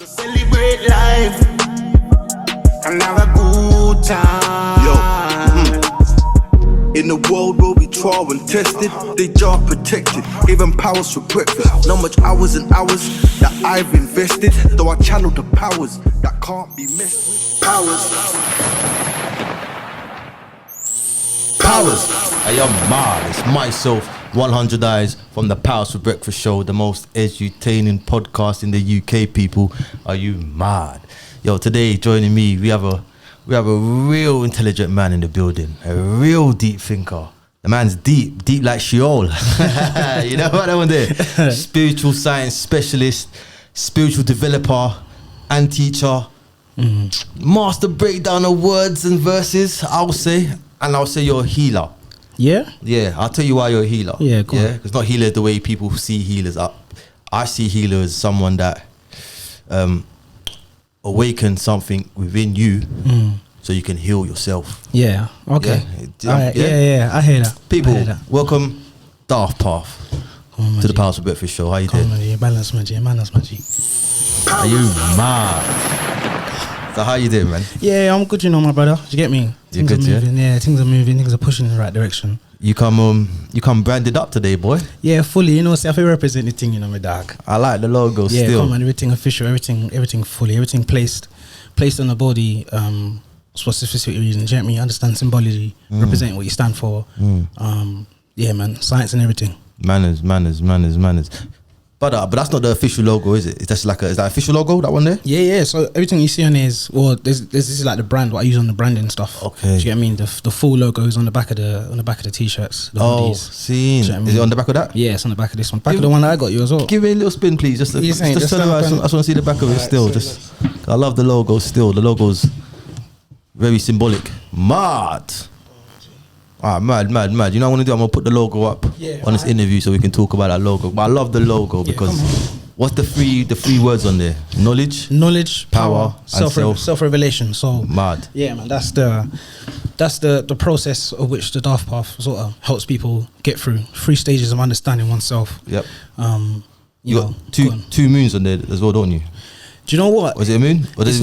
Celebrate life and have a good time. In the world where we trial and tested, they jar protected, gave them powers for breakfast. Not much hours and hours that I've invested, though I channel the powers that can't be messed with. Powers. Hey, I'm mad. It's myself, 100 Eyes from the Powers for Breakfast show, the most edutaining podcast in the UK. People, are you mad? Yo, today joining me, we have a real intelligent man in the building, a real deep thinker. The man's deep like Sheol. You know what I want there? Spiritual science specialist, spiritual developer and teacher, master breakdown of words and verses, I'll say you're a healer. Yeah, I'll tell you why you're a healer. Yeah, go on. It's not healer the way people see healers. I see healer as someone that awaken something within you so you can heal yourself. Yeah, okay. Yeah, I hear that. People, I hear that. welcome Daath to the Powers for Breakfast show. How you doing? Balance my G. Are you mad? So how you doing, man? Yeah, I'm good, you know, my brother. Do you get me? You're Things good, are moving, yeah, things are moving, things are pushing in the right direction. You come branded up today, boy. Yeah, fully, you know, see, I feel represent the thing, you know, my dog. I like the logo Yeah, still. come on, everything official, everything fully, everything placed on the body, for specific reasons. Do you get me? Understand symbology, represent what you stand for. Yeah, man, science and everything. Manners. But that's not the official logo, is it? It's just like is that official logo, that one there? Yeah. So everything you see on there is, well, this is like the brand, what I use on the branding stuff. Okay. Do you get what I mean? The full logo is on the back of the t-shirts. The hoodies. Seen. Do you know what I Is mean? it on the back of that? Yeah, it's on the back of this one. Back of the one that I got you as well. Give me a little spin, please. Just turn around. I just want to see the back of it still. I love the logo still. The logo's very symbolic. Mad. Mad. You know what I want to do? I'm going to put the logo up on this interview so we can talk about that logo. But I love the logo because what's the three words on there? Knowledge, power, and self-revelation. So mad. Yeah, man, that's the process of which the Daath path sort of helps people get through 3 stages of understanding oneself. Yep. You got two moons on there as well, don't you? Do you know what? Was it a moon? Or it's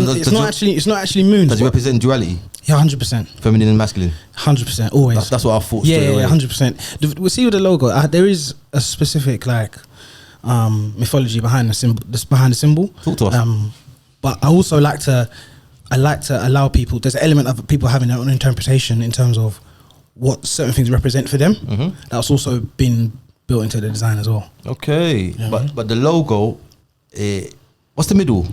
not actually moon. Does it represent duality? Yeah, 100%. Feminine and masculine? 100%, always. That's what I thought. Yeah, 100%. We see with the logo, there is a specific mythology behind the symbol. Talk to us. But I also like to allow people. There's an element of people having their own interpretation in terms of what certain things represent for them. That's also been built into the design as well. Okay, but the logo, what's the middle?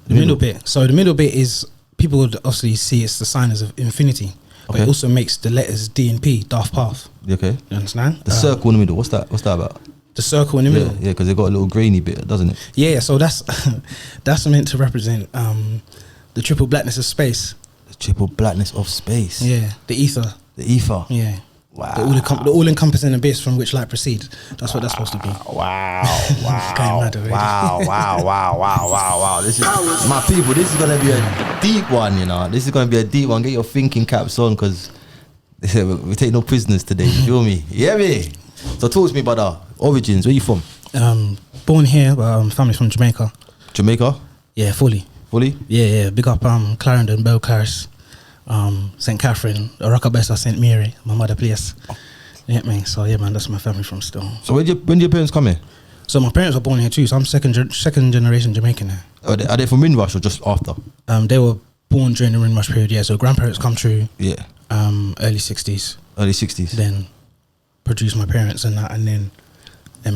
The middle bit. So the middle bit is, people would obviously see it's the sign of infinity, but it also makes the letters D and P, Daath path. Okay. You understand? The circle in the middle. What's that about? The circle in the middle. Yeah, because it got a little grainy bit, doesn't it? Yeah. So that's meant to represent the triple blackness of space. The triple blackness of space. Yeah. The ether. Yeah. Wow. The all-encompassing abyss from which light proceeds. That's what that's supposed to be. Wow. This is, my people, this is going to be a deep one, you know. This is going to be a deep one. Get your thinking caps on, because we take no prisoners today. You feel me? Yeah, me. So talk to me about the origins. Where you from? Born here, but family's from Jamaica. Jamaica? Yeah, fully? Yeah. Big up Clarendon, Bell Claris. St. Catherine, Rockabessa, St. Mary, my mother place. You get me? So yeah, man, that's my family from still. So when did your parents come here? So my parents were born here too, so I'm second generation Jamaican here. Are they from Windrush or just after? They were born during the Windrush period, yeah. So grandparents come through, early 60s. Early 60s. Then produced my parents and that, and then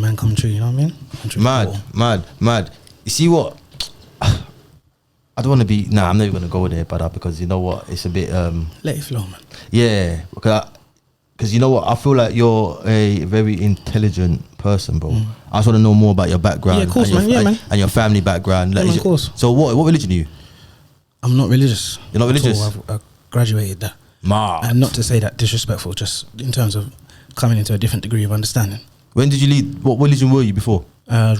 man come through, you know what I mean? Mad. You see what? I don't want to be. I'm never going to go there, but because you know what, it's a bit. Let it flow, man. Yeah, because you know what, I feel like you're a very intelligent person, bro. I just want to know more about your background. Yeah, of course, man. And your family background. Of course. So what religion are you? I'm not religious. You're not religious? I graduated that. And not to say that disrespectful, just in terms of coming into a different degree of understanding. When did you leave? What religion were you before?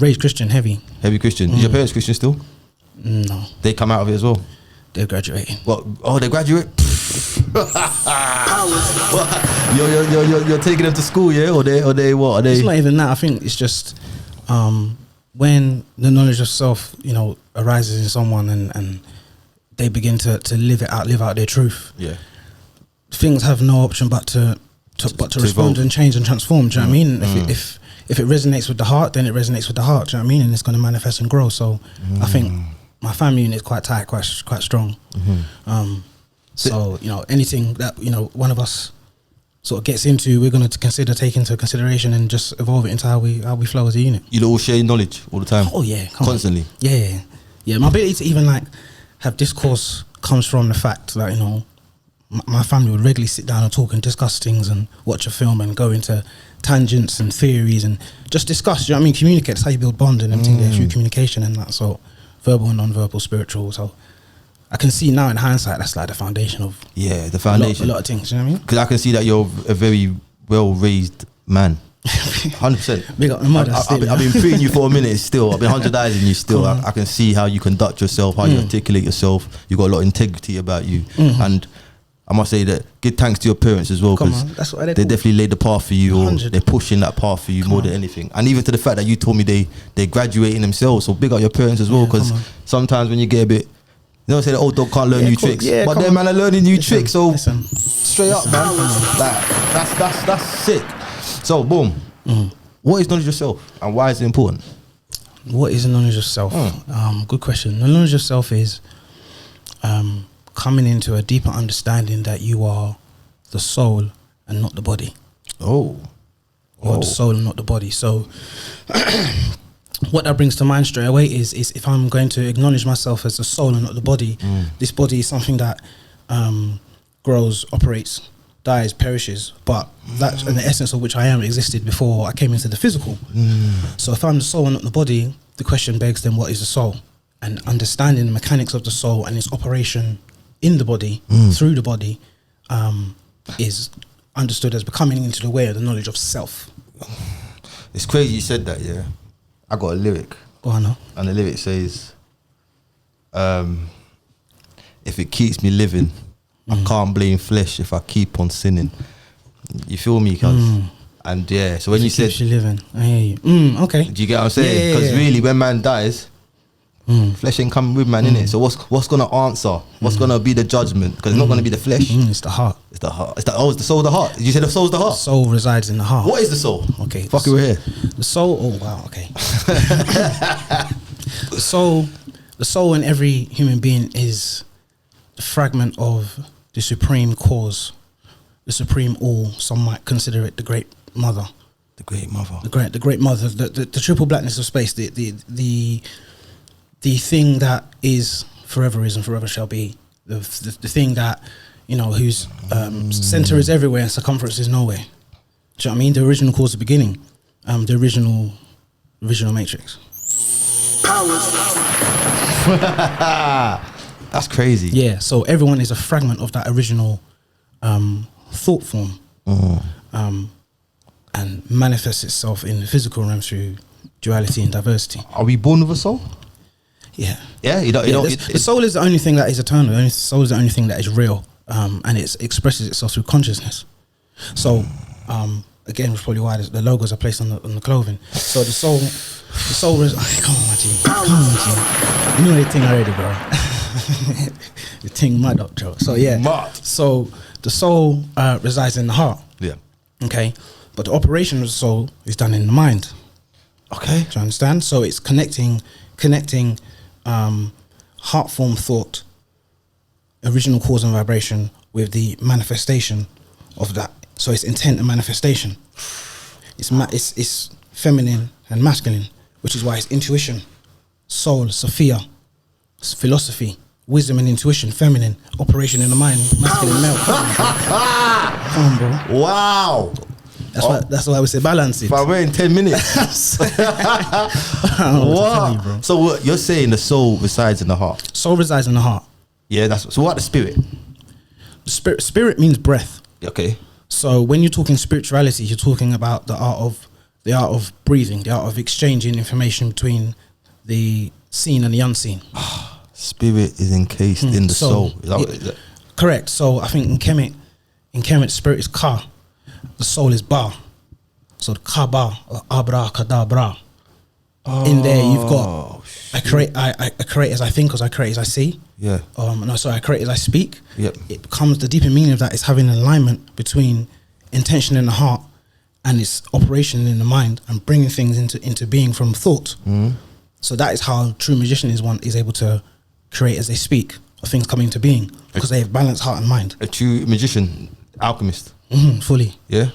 Raised Christian, heavy Christian. Is your parents Christian still? No. They come out of it as well? They're graduating. What? Oh, they graduate? You're taking them to school, yeah? Or they what? Are they? It's not even that. I think it's just when the knowledge of self, you know, arises in someone and they begin to live out their truth. Yeah. Things have no option but to respond evolve. and change and transform. Do you know what I mean? If it resonates with the heart, then it resonates with the heart. Do you know what I mean? And it's going to manifest and grow. So I think my family unit is quite tight, quite strong. So, you know, anything that, you know, one of us sort of gets into, we're going to take into consideration and just evolve it into how we flow as a unit. You all share knowledge all the time? Oh yeah, constantly. Yeah. My ability to even like have discourse comes from the fact that, you know, my family would regularly sit down and talk and discuss things and watch a film and go into tangents and theories and just discuss. Do you know what I mean? Communicate. That's how you build bond and everything there through communication and that. So verbal and non-verbal, spiritual. So I can see now in hindsight that's like the foundation of the foundation. A lot of things. Do you know what I mean? Because I can see that you're a very well-raised man. 100%. Big up the mother. I've been preying you for a minute still. I've been 100izing you still. I can see how you conduct yourself, how you articulate yourself. You got a lot of integrity about you. And I must say that give thanks to your parents as well, because they definitely laid the path for you, or 100. they're pushing that path for you more than anything. And even to the fact that you told me they're graduating themselves, so big up your parents as well, because sometimes when you get a bit, you know, say the old dog can't learn new tricks, but them man are learning new tricks. So straight up, man, like that's sick. So boom, what is knowledge of self and why is it important? What is the knowledge of self? Good question. The knowledge of self is coming into a deeper understanding that you are the soul and not the body. Or the soul and not the body. So what that brings to mind straight away is if I'm going to acknowledge myself as the soul and not the body, this body is something that grows, operates, dies, perishes, but that's in the essence of which I am existed before I came into the physical. So if I'm the soul and not the body, the question begs then, what is the soul? And understanding the mechanics of the soul and its operation in the body, through the body, is understood as becoming into the way of the knowledge of self. It's crazy you said that, yeah. I got a lyric. Go on now. And the lyric says, if it keeps me living, I can't blame flesh if I keep on sinning. You feel me, cuz? And yeah, so when you said you living, I hear you. Okay. Do you get what I'm saying? Because really, when man dies, flesh ain't coming with man, innit? So what's gonna answer? What's gonna be the judgment? Because it's not gonna be the flesh. It's the heart. It's the heart. It's the soul of the heart. Did you say the soul's the heart? The soul resides in the heart. What is the soul? Okay. Fuck it, we're here. The soul. Oh wow. Okay. The soul in every human being is the fragment of the supreme cause, the supreme all. Some might consider it the great mother. The great mother. The great mother. The triple blackness of space. The thing that is and forever shall be. The thing that, you know, whose center is everywhere and circumference is nowhere. Do you know what I mean? The original cause, the beginning. The original matrix. That's crazy. Yeah. So everyone is a fragment of that original thought form, and manifests itself in the physical realm through duality and diversity. Are we born with a soul? Yeah. Yeah. The soul is the only thing that is eternal. The soul is the only thing that is real, and it expresses itself through consciousness. So, again, that's probably why the logos are placed on the clothing. So the soul is. Come on, G. You know the thing already, bro. The thing mad up, Joe. So yeah. Mad. So the soul resides in the heart. Yeah. Okay. But the operation of the soul is done in the mind. Okay. Do you understand? So it's connecting heart form thought, original cause and vibration with the manifestation of that. So it's intent and manifestation. It's feminine and masculine, which is why it's intuition, soul, Sophia, it's philosophy, wisdom and intuition, feminine, operation in the mind, masculine, male. Come on, bro. Wow. That's why we say balance it. But we're in 10 minutes. Wow. So what you're saying, the soul resides in the heart. Soul resides in the heart. Yeah, so what the spirit? Spirit means breath. Okay. So when you're talking spirituality, you're talking about the art of breathing, the art of exchanging information between the seen and the unseen. Spirit is encased in the soul. Is that? Correct. So I think in Kemet, spirit is Ka. The soul is Ba. So the Ka Ba, or Abra Kadabra. In there, you've got I create as I think, as I create as I see. Yeah. No, sorry, I create as I speak. Yep. It becomes, the deeper meaning of that is having an alignment between intention in the heart and its operation in the mind, and bringing things into being from thought. So that is how true magician is able to create as they speak, or things come into being, because they have balanced heart and mind. A true magician, alchemist. Fully. Yeah.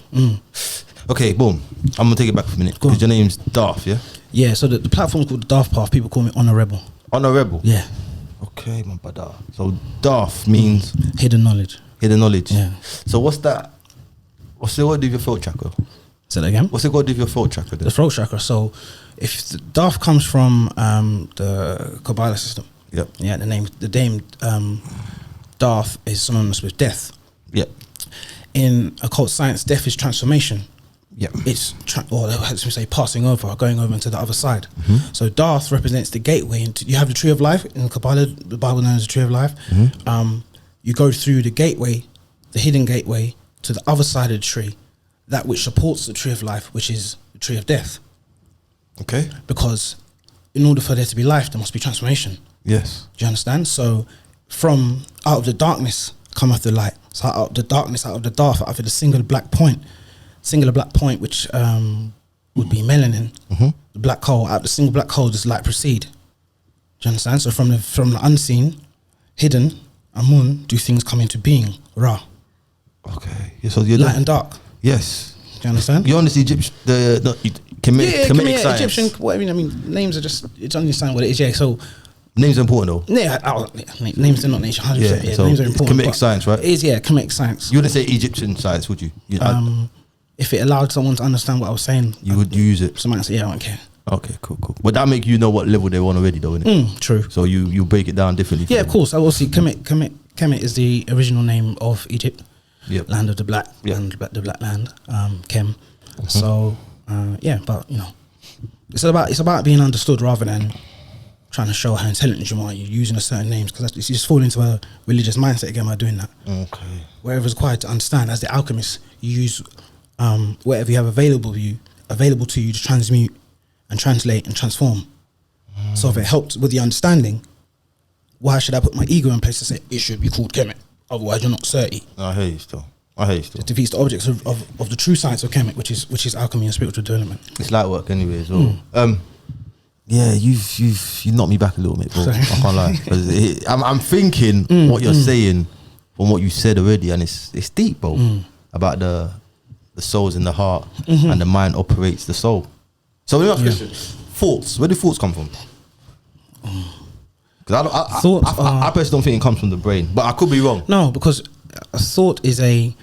Okay, boom. I'm gonna take it back for a minute because your name's Daath, yeah. Yeah. So the platform's called the Daath Path. People call me Honor Rebel. Honor Rebel. Yeah. Okay, my brother. So Daath means Hidden knowledge. hidden knowledge. Yeah. So what's that? What's the word of your throat chakra? Say that again. What's the word of your throat chakra? Then? The throat chakra. So if the Daath comes from the Kabbalah system. Yep. Yeah. The name Daath is synonymous with death. Yep. In occult science, death is transformation. Yep. It's or as we say, passing over, or going over into the other side. So Daath represents the gateway into. You have the tree of life in Kabbalah, the Bible known as the tree of life. You go through the gateway, the hidden gateway, to the other side of the tree, that which supports the tree of life, which is the tree of death. Okay. Because in order for there to be life, there must be transformation. Yes. Do you understand? So from out of the darkness cometh the light. So out of the darkness, out of the Daath, out of the singular black point, which would be melanin, the black hole. Out of the single black hole does light proceed. Do you understand? So from the unseen, hidden, Amun, do things come into being. Ra. Okay. Yeah, so you're light and dark. Yes. Do you understand? You're on this Egyptian, Kemetic science. Egyptian. What I mean, names are just. It's understand what it is. Yeah. So names are important though. yeah, names are not nation. 100%. Yeah, so names are it's important. Kemetic science, right? It is. Yeah, Kemetic science. You wouldn't say Egyptian science, would you? If it allowed someone to understand what I was saying, you would use it. Someone say, yeah, I don't care. Okay, cool. But that make you know what level they're on already, though, innit? True. So you break it down differently. Yeah, of course. I will see. Kemet is the original name of Egypt. Yep. Land of the black, land, the black land. Kem. So yeah, but you know, it's about being understood rather than trying to show how intelligent you are. You're using a certain names because you just fall into a religious mindset again by doing that. Okay. Wherever it's required to understand, as the alchemist, you use whatever you have available to you to transmute and translate and transform. So if it helps with the understanding, why should I put my ego in place to say it should be called Kemet? Otherwise, you're not 30. I hate you still. It defeats the objects of the true science of Kemet, which is alchemy and spiritual development. It's light work anyway as well. Yeah, you've knocked me back a little bit, bro. Sorry. I can't lie. 'Cause I'm thinking what you're saying from what you said already, and it's deep, bro. About the soul's in the heart and the mind operates the soul. So let me ask you a question. Thoughts. Where do thoughts come from? Because I personally don't think it comes from the brain, but I could be wrong. No, because a thought is a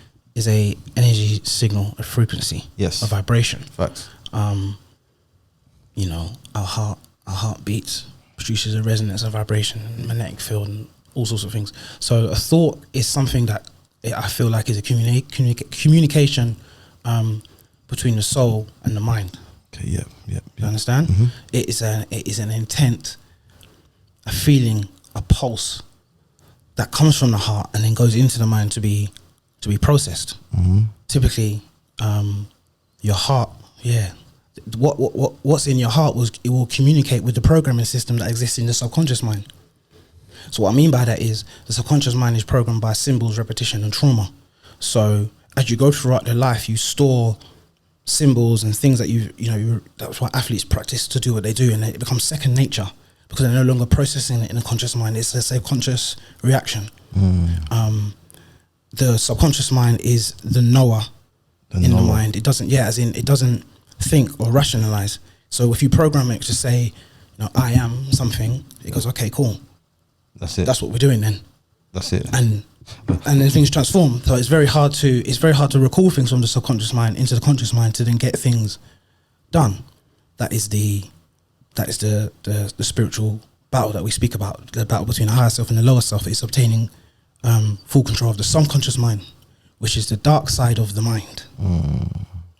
energy signal, a frequency, Yes, a vibration. Facts. You know, our heart beats, produces a resonance, a vibration, magnetic field, and all sorts of things. So a thought is something that I feel like is a communication between the soul and the mind. Okay. Yeah. You understand? It is an intent, a feeling, a pulse that comes from the heart and then goes into the mind to be processed. Typically, your heart, what's in your heart it will communicate with the programming system that exists in the subconscious mind. So what I mean by that is the subconscious mind is programmed by symbols, repetition, and trauma. So as you go throughout their life, you store symbols and things that that's why athletes practice to do what they do, and it becomes second nature because they're no longer processing it in a conscious mind. It's a subconscious reaction. The subconscious mind is the knower in the mind. It doesn't think or rationalize. So if you program it to say, I am something, it goes, okay, cool. That's it. That's what we're doing then. That's it. And then things transform. So it's very hard to recall things from the subconscious mind into the conscious mind to then get things done. That is the spiritual battle that we speak about. The battle between the higher self and the lower self is obtaining full control of the subconscious mind, which is the dark side of the mind.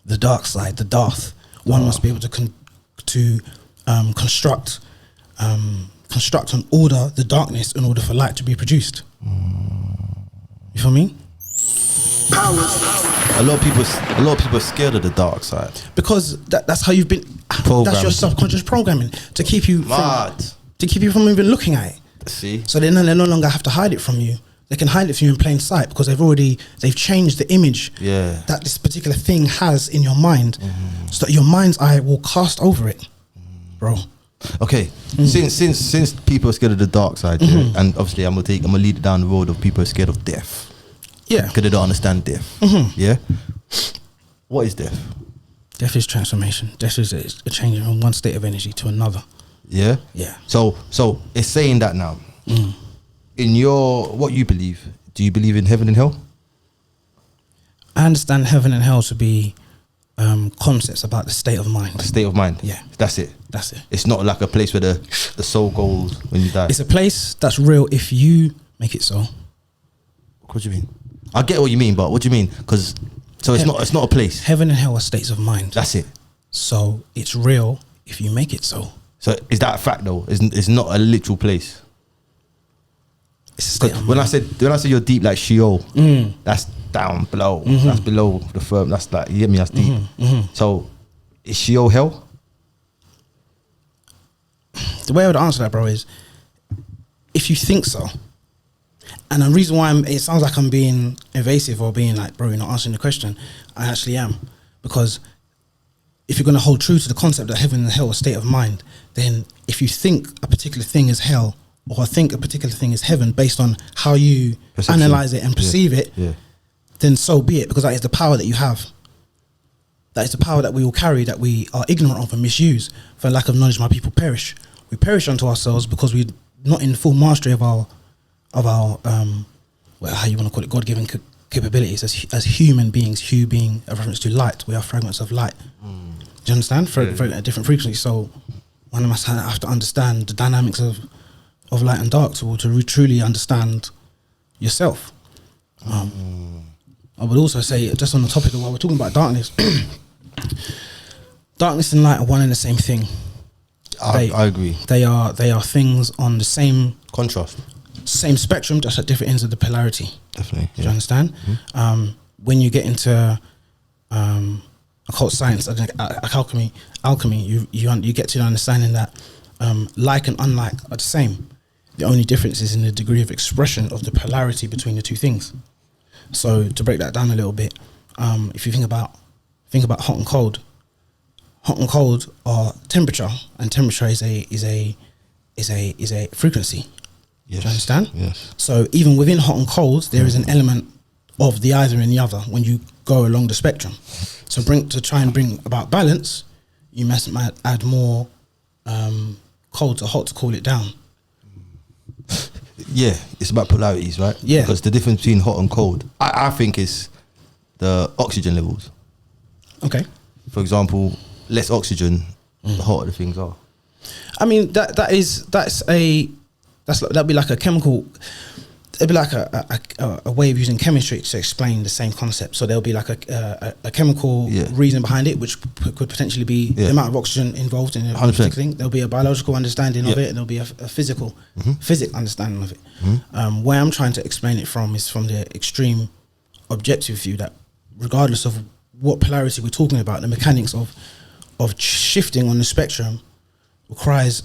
The dark side, the Daath. One must be able to construct and order the darkness in order for light to be produced. You feel me? A lot of people are scared of the dark side because that's how you've been. Programmed. That's your subconscious programming to keep you Mad. from even looking at it. See? So they no longer have to hide it from you. They can hide it from you in plain sight because they've changed the image that this particular thing has in your mind, so that your mind's eye will cast over it, bro. Okay, since people are scared of the dark side, and obviously I'm gonna lead it down the road of people are scared of death. Yeah, because they don't understand death. Yeah, what is death? Death is transformation. Death is a change from one state of energy to another. Yeah, yeah. So it's saying that now. In what you believe, do you believe in heaven and hell? I understand heaven and hell to be concepts about the state of mind. The state of mind. Yeah, that's it. That's it. It's not like a place where the soul goes when you die. It's a place that's real if you make it so. What do you mean? I get what you mean, but what do you mean? Because it's not a place. Heaven and hell are states of mind. That's it. So it's real if you make it so. So is that a fact though? It's not a literal place. It's a state of when mind. I say you're deep like Sheol, that's down below. That's below the firm. That's like, you get me? That's deep. So is Sheol hell? The way I would answer that, bro, is if you think so. And the reason why it sounds like I'm being evasive or being like, bro, you're not answering the question. I actually am. Because if you're going to hold true to the concept that heaven and hell are a state of mind, then if you think a particular thing is hell or think a particular thing is heaven based on how you analyze it and perceive it, then so be it, because that is the power that you have. That is the power that we will carry, that we are ignorant of and misuse. For lack of knowledge, my people perish. We perish unto ourselves because we're not in full mastery of our well, how you want to call it, God-given capabilities as human beings. Hue being a reference to light. We are fragments of light. Do you understand? For a different frequency. So one must have to understand the dynamics of light and dark to truly understand yourself. I would also say, just on the topic of while we're talking about darkness, darkness and light are one and the same thing. I agree. They are things on the same contrast, same spectrum, just at different ends of the polarity. Definitely. Do you understand? When you get into occult science, alchemy, you get to the understanding that like and unlike are the same. The only difference is in the degree of expression of the polarity between the two things. So to break that down a little bit, if you think about hot and cold are temperature, and temperature is a frequency. Yes. Do you understand? Yes. So even within hot and cold, there is an element of the either and the other when you go along the spectrum. So to try and bring about balance, you might add more cold to hot to cool it down. Yeah, it's about polarities, right? Yeah. Because the difference between hot and cold, I think, is the oxygen levels. Okay. For example, less oxygen, the hotter the things are. I mean, that'd be like a chemical. It'd be like a way of using chemistry to explain the same concept. So there'll be like a chemical reason behind it, which could potentially be the amount of oxygen involved in a particular thing. There'll be a biological understanding of it, and there'll be a physical physics understanding of it. Where I'm trying to explain it from is from the extreme objective view that regardless of what polarity we're talking about, the mechanics of shifting on the spectrum requires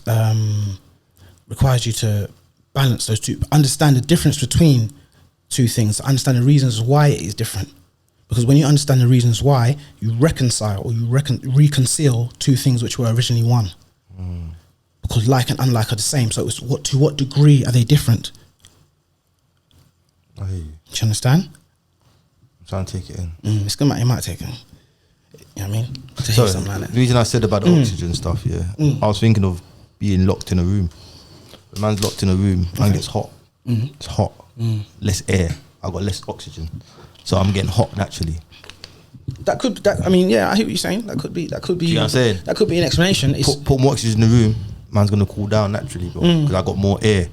you to balance those two, understand the difference between two things, understand the reasons why it is different. Because when you understand the reasons why, you reconcile or you reconcile two things which were originally one. Because like and unlike are the same. So it's to what degree are they different? I hear you. Do you understand? I'm trying to take it in. It's good, it might take it. You know what I mean? To So hear something like that. the reason I said about the oxygen stuff, I was thinking of being locked in a room. When man's locked in a room, man gets hot. It's hot. Less air. I got less oxygen, so I'm getting hot naturally. I mean, yeah, I hear what you're saying. That could be. You know what I'm saying? That could be an explanation. Put more oxygen in the room, man's gonna cool down naturally, bro. Because I got more air.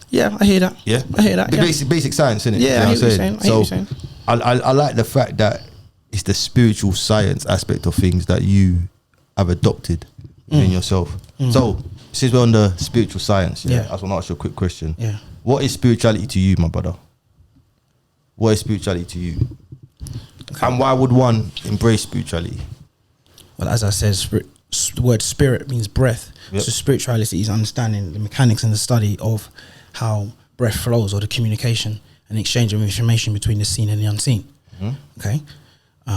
Yeah, I hear that. Yeah, I hear that. The basic science, innit? Yeah, I hear what you're saying. So I like the fact that it's the spiritual science aspect of things that you have adopted in yourself. So since we're on the spiritual science, I just want to ask you a quick question. Yeah. What is spirituality to you, my brother? What is spirituality to you? Okay. And why would one embrace spirituality? Well, as I said, the word spirit means breath. Yep. So spirituality is understanding the mechanics and the study of how breath flows, or the communication and exchange of information between the seen and the unseen. Okay,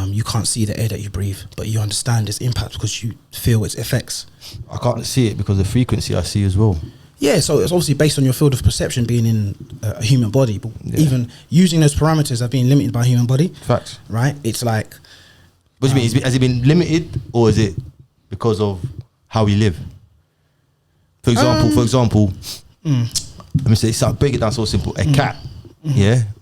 you can't see the air that you breathe, but you understand its impact because you feel its effects. I can't see it because the frequency I see as well. Yeah, so it's obviously based on your field of perception being in a human body, but even using those parameters of being limited by a human body. Facts. Right? It's like... What do you mean? Has it been limited, or is it because of how we live? For example, let me say, so break it down so simple. A cat,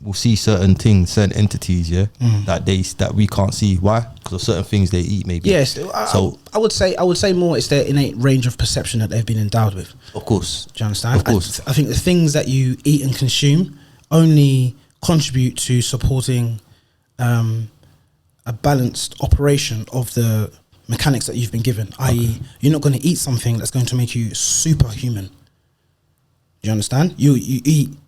will see certain things, certain entities, that we can't see. Why? Because of certain things they eat, maybe. Yes. So I would say more it's their innate range of perception that they've been endowed with. Of course. Do you understand? Of course. I think the things that you eat and consume only contribute to supporting a balanced operation of the mechanics that you've been given. I.e., you're not going to eat something that's going to make you superhuman. Do you understand? You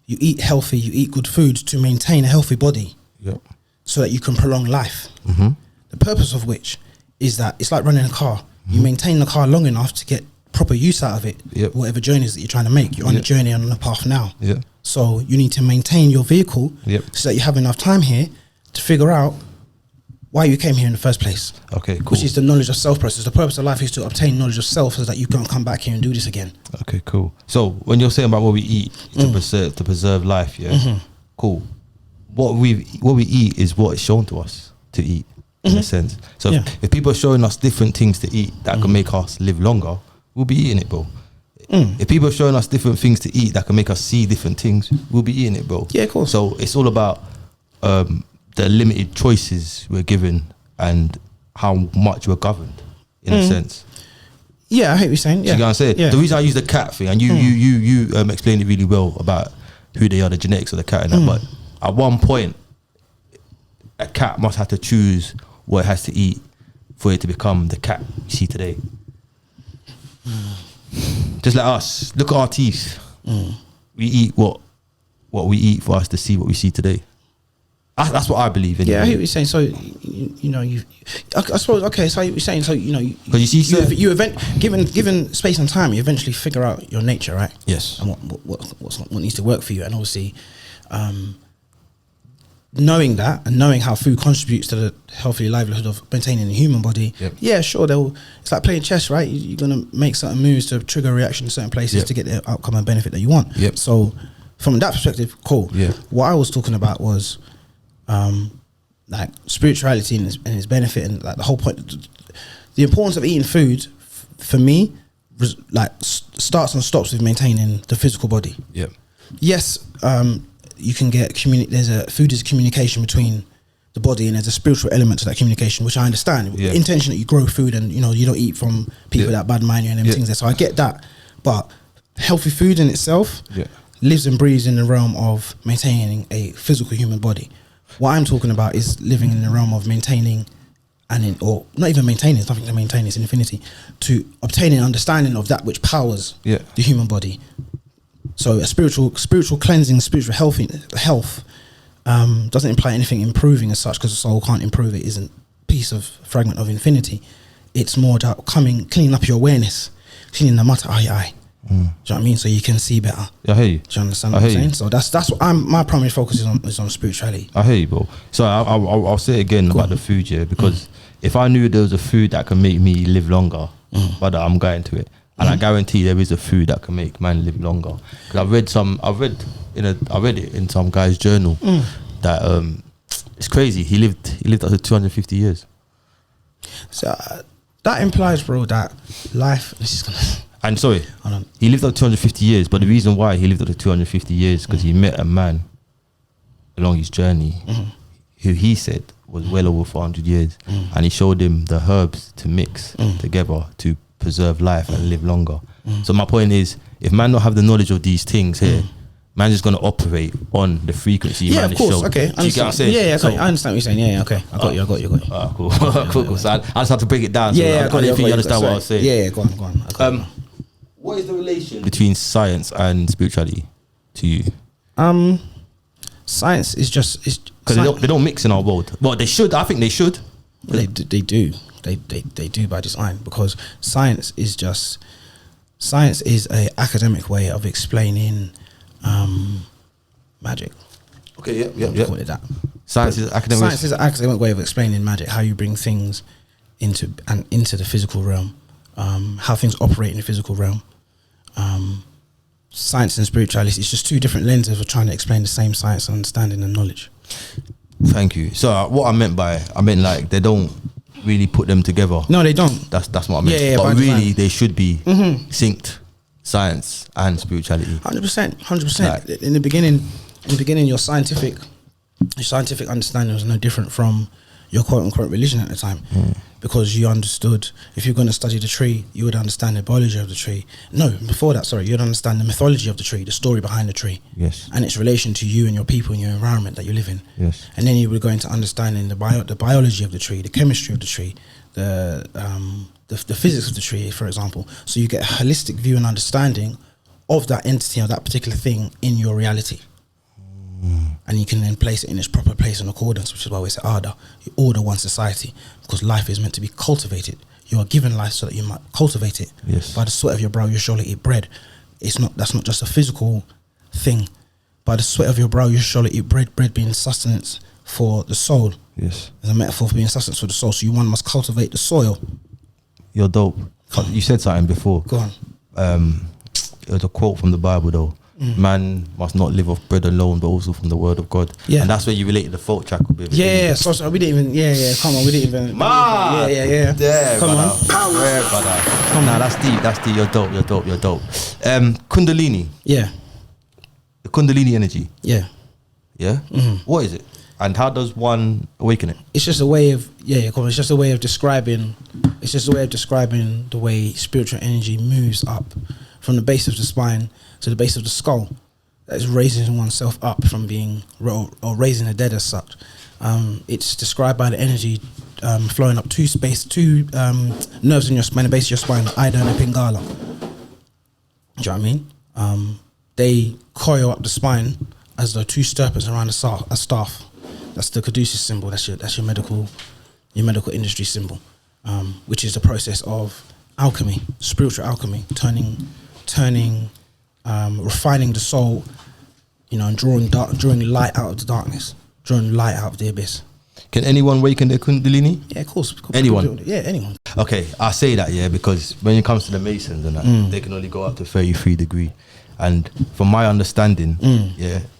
eat healthy, you eat good food to maintain a healthy body. Yep. So that you can prolong life. The purpose of which is that it's like running a car. You maintain the car long enough to get proper use out of it. Yep. Whatever journeys that you're trying to make, you're on a journey, on a path now. Yep. So you need to maintain your vehicle so that you have enough time here to figure out why you came here in the first place. Okay, cool. Which is the knowledge of self process. The purpose of life is to obtain knowledge of self so that you can't come back here and do this again. Okay, cool. So when you're saying about what we eat to preserve life, cool. What we eat is what is shown to us to eat, in a sense. So if people are showing us different things to eat that can make us live longer, we'll be eating it, bro. If people are showing us different things to eat that can make us see different things, we'll be eating it, bro. Yeah, cool. So it's all about the limited choices we're given and how much we're governed, in a sense. Yeah, I hate what you're saying. Yeah. You know what I'm saying? Yeah. The reason I use the cat thing, and you explained it really well about who they are, the genetics of the cat and that, but at one point, a cat must have to choose what it has to eat for it to become the cat you see today. Just like us, look at our teeth. We eat what we eat for us to see what we see today. That's what I believe in. Yeah, I hear what you're saying. So, you know, I suppose, okay, so you're saying, so, you know, given space and time, you eventually figure out your nature, right? Yes. And what needs to work for you. And obviously, knowing that and knowing how food contributes to the healthy livelihood of maintaining the human body, yeah, sure, it's like playing chess, right? You're going to make certain moves to trigger a reaction in certain places to get the outcome and benefit that you want. So, from that perspective, cool. What I was talking about was like spirituality and its benefit, and like the whole point, the importance of eating food for me starts and stops with maintaining the physical body. Yes, you can get food is communication between the body, and there's a spiritual element to that communication, which I understand. The intention that you grow food and you don't eat from people that bad mind you and everything there. So I get that, but healthy food in itself lives and breathes in the realm of maintaining a physical human body. What I'm talking about is living in the realm of maintaining, or not even maintaining, it's nothing to maintain, it's infinity, to obtain an understanding of that which powers the human body. So a spiritual cleansing, spiritual health doesn't imply anything improving as such, because the soul can't improve. It isn't a piece of fragment of infinity. It's more about cleaning up your awareness, cleaning the matter eye. Do you know what I mean? So you can see better. I hear you. Do you understand what I'm saying? So that's what my primary focus is on spirituality. I hear you, bro. So I'll say it again about the food, because if I knew there was a food that can make me live longer, but I'm going to it, and I guarantee there is a food that can make man live longer. Because I read it in some guy's journal that it's crazy. He lived up to 250 years. So that implies, bro, that life. This is gonna. And sorry, he lived up to 250 years, but the reason why he lived up to 250 years because he met a man along his journey who he said was well over 400 years, and he showed him the herbs to mix together to preserve life and live longer. So my point is, if man don't have the knowledge of these things here, man's just going to operate on the frequency man is showing. Okay. Do you get what I'm saying? Yeah, I understand what you're saying. Yeah, okay. I got you. Cool. Cool. So I just have to break it down. I didn't think you understand what I was saying. Yeah, go on. What is the relation between science and spirituality to you? Science is just because they don't mix in our world. Well, they should. I think they should. They do. They do by design, because science is a academic way of explaining magic. Okay, yeah. Call it that. Science is academic. Science is an academic way of explaining magic, how you bring things into the physical realm, how things operate in the physical realm. Science and spirituality, it's just two different lenses of trying to explain the same science, understanding and knowledge. Thank you. So what I meant like they don't really put them together. No, they don't. That's what I meant. Yeah, but by really, design. they should be synced, science and spirituality. 100%. In the beginning, your scientific understanding was no different from your quote unquote religion at the time, because you understood, if you're going to study the tree, you would understand the biology of the tree. No, before that, sorry, you'd understand the mythology of the tree, the story behind the tree, Yes. and its relation to you and your people and your environment that you live in. Yes. And then you would go into understanding the biology of the tree, the chemistry of the tree, the physics of the tree, for example. So you get a holistic view and understanding of that entity or that particular thing in your reality. And you can then place it in its proper place in accordance, which is why we say Ada, you order one society, because life is meant to be cultivated. You are given life so that you might cultivate it. Yes. By the sweat of your brow you surely eat bread. That's not just a physical thing. By the sweat of your brow you surely eat bread, bread being sustenance for the soul. Yes. There's a metaphor for being sustenance for the soul, so one must cultivate the soil. You're dope. You said something before. Go on. It was a quote from the Bible though. Man must not live off bread alone, but also from the word of God. Yeah. And that's where you related the folk track with. Yeah, so we didn't even, come on, we didn't even. Man! Yeah. Yeah, Come on. Yeah, brother. Nah, that's deep. You're dope. Kundalini. Yeah. The Kundalini energy. Yeah. Yeah? What is it? And how does one awaken it? It's just a way of it's just a way of describing the way spiritual energy moves up from the base of the spine to the base of the skull. That is raising oneself up from being or raising the dead as such. It's described by the energy flowing up two nerves in your spine, the base of your spine, the Ida and the Pingala. Do you know what I mean? They coil up the spine as though two serpents around a staff. That's the caduceus symbol. That's your medical industry symbol, which is the process of alchemy, spiritual alchemy, refining the soul, and drawing light out of the darkness, drawing light out of the abyss. Can anyone awaken their Kundalini? Yeah, of course. Anyone? Yeah, anyone. Okay, I say that, because when it comes to the Masons and that, they can only go up to 33 degree. And from my understanding,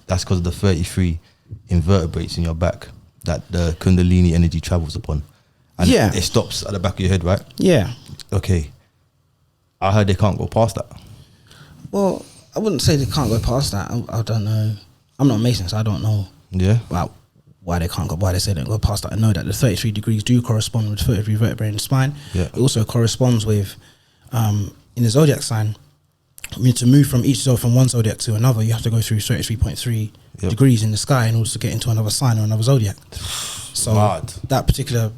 that's because of the 33 invertebrates in your back that the Kundalini energy travels upon. And it stops at the back of your head, right? Yeah. Okay. I heard they can't go past that. Well, I wouldn't say they can't go past that. I don't know. I'm not a Mason, so I don't know. Yeah. About why they say they don't go past that. I know that the 33 degrees do correspond with 33 vertebrae in the spine. Yeah. It also corresponds with, in the zodiac sign, to move from one zodiac to another, you have to go through 33.3 degrees in the sky in order to get into another sign or another zodiac. So that particular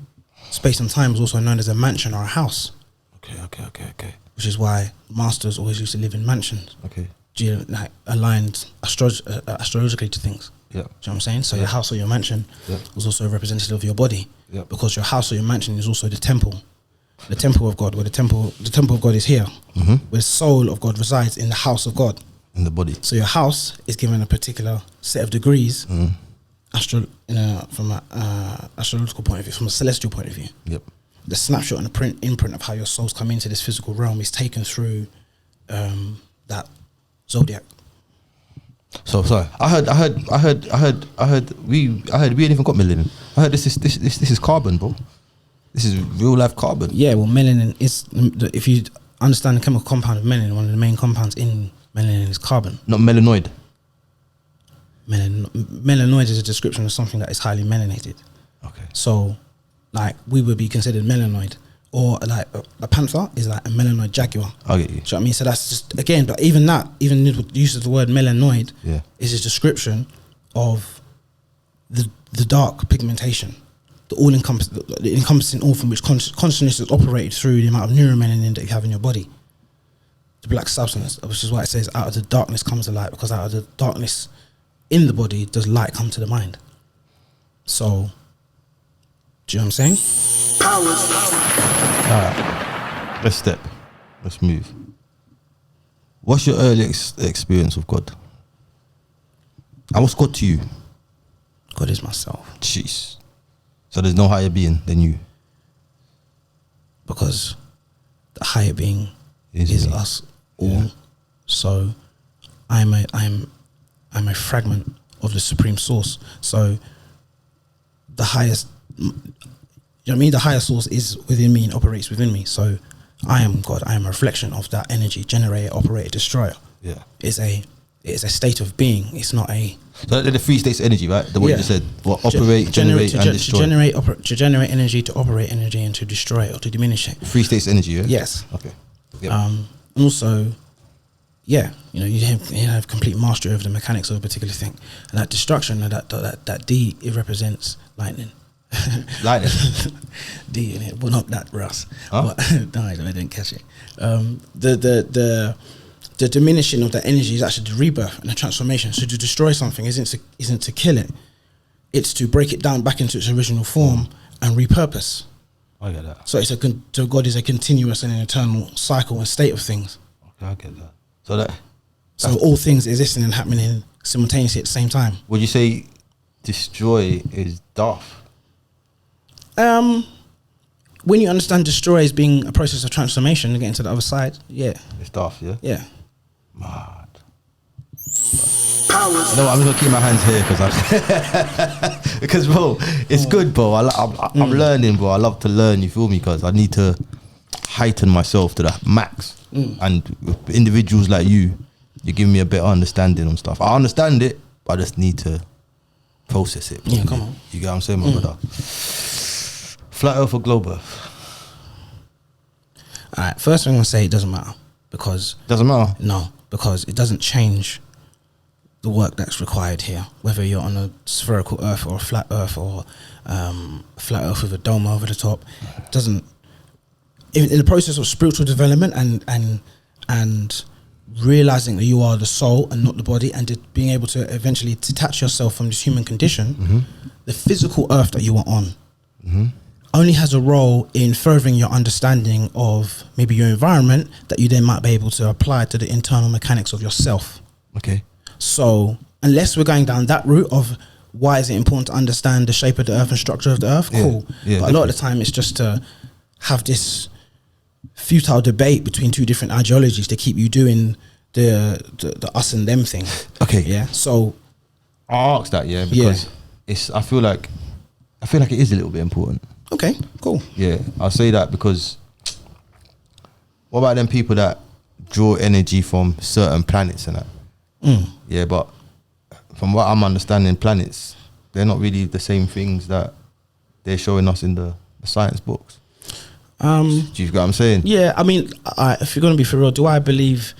space and time is also known as a mansion or a house. Okay. Which is why masters always used to live in mansions. Okay. Aligned astrologically to things. Yeah. Do you know what I'm saying? So your house or your mansion was also a representative of your body. Yeah. Because your house or your mansion is also the temple. The temple of God, where the temple of God is here. Where the soul of God resides in the house of God. In the body. So your house is given a particular set of degrees from an astrological point of view, from a celestial point of view. Yep. The snapshot and the imprint of how your souls come into this physical realm is taken through that zodiac. So sorry, I heard we ain't even got melanin. I heard this is carbon, bro. This is real life carbon. Yeah, well, melanin is, if you understand the chemical compound of melanin, one of the main compounds in melanin is carbon. Not melanoid. Melanoid is a description of something that is highly melanated. Okay. So, like, we would be considered melanoid, or like a panther is like a melanoid jaguar. I get you. Do you know what I mean? So that's just, again, but even the use of the word melanoid is a description of the dark pigmentation. The encompassing all from which consciousness is operated through the amount of neuromelanin that you have in your body. The black substance, which is why it says out of the darkness comes the light, because out of the darkness in the body does light come to the mind. So, do you know what I'm saying? Let's step. Let's move. What's your early experience of God? And what's God to you? God is myself. Jeez. So there's no higher being than you. Because the higher being is us all. Yeah. So I'm a fragment of the supreme source. So the highest, you know what I mean? The higher source is within me and operates within me. So I am God. I am a reflection of that energy, generator, operator, destroyer. Yeah. It's a state of being. It's not a. So the three states of energy, right? The one you just said. What operate, generate, and destroy. To generate energy, to operate energy, and to destroy it or to diminish it. Three states of energy, yeah? Yes. Okay. Yep. Also, yeah, you have complete mastery over the mechanics of a particular thing, and that destruction, that D, it represents lightning. Lightning. D in it, well, not that Russ. Huh? But, no, I didn't catch it. The diminishing of that energy is actually the rebirth and the transformation. So to destroy something isn't to kill it; it's to break it down back into its original form and repurpose. I get that. So so God is a continuous and an eternal cycle and state of things. Okay, I get that. So all things existing and happening simultaneously at the same time. Would you say destroy is Daath? When you understand destroy as being a process of transformation and getting to the other side, yeah. It's Daath, yeah? Yeah. Mad. No, I'm just gonna keep my hands here because bro, it's good, bro. I'm learning, bro. I love to learn. You feel me? Because I need to heighten myself to the max. And with individuals like you give me a better understanding on stuff. I understand it, but I just need to process it. Yeah, come on. You get what I'm saying, my brother? Flat Earth or globe Earth? All right. First thing I'm gonna say, it doesn't matter because Doesn't matter. no, because it doesn't change the work that's required here. Whether you're on a spherical Earth or a flat Earth or flat Earth with a dome over the top, doesn't. In the process of spiritual development and realizing that you are the soul and not the body, and being able to eventually detach yourself from this human condition, the physical Earth that you are on only has a role in furthering your understanding of maybe your environment that you then might be able to apply to the internal mechanics of yourself. Okay. So unless we're going down that route of why is it important to understand the shape of the Earth and structure of the Earth, cool. Yeah, but a lot of the time it's just to have this futile debate between two different ideologies to keep you doing the us and them thing. Okay. Yeah. So I asked that, yeah, because I feel like it is a little bit important. okay, cool. Yeah, I'll say that because what about them people that draw energy from certain planets and that? Yeah, but from what I'm understanding, planets, they're not really the same things that they're showing us in the science books. Do you get what I'm saying? Yeah, I mean, if you're going to be for real, do I believe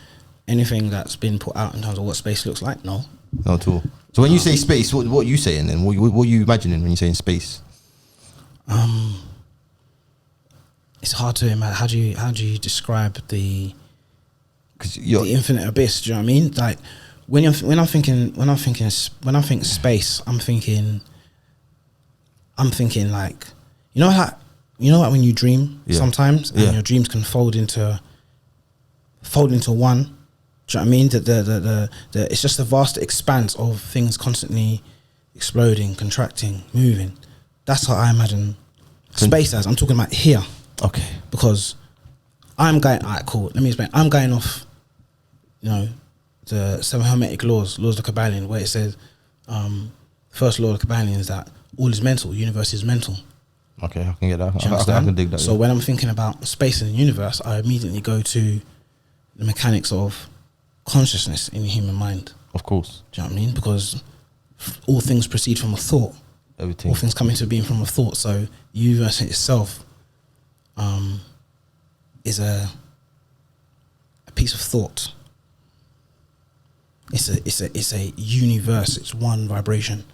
anything that's been put out in terms of what space looks like? No. Not at all. So when you say space, what are you saying then? What are you imagining when you're saying space? It's hard to imagine. How do you describe the infinite abyss? Do you know what I mean? Like when I think space, I'm thinking like you know like when you dream sometimes and your dreams can fold into one. Do you know what I mean? The it's just a vast expanse of things constantly exploding, contracting, moving. That's how I imagine space as. I'm talking about here. Okay. Because I'm going, alright, cool. Let me explain. I'm going off, the 7 Hermetic laws of the Kabbalion, where it says, first law of the Kabbalion is that all is mental, universe is mental. Okay, I can get that. Do you I can dig that. So when I'm thinking about space and the universe, I immediately go to the mechanics of consciousness in the human mind. Of course. Do you know what I mean? Because all things proceed from a thought. Everything. All things come into being from a thought. So the universe itself is a piece of thought. It's a universe. It's one vibration.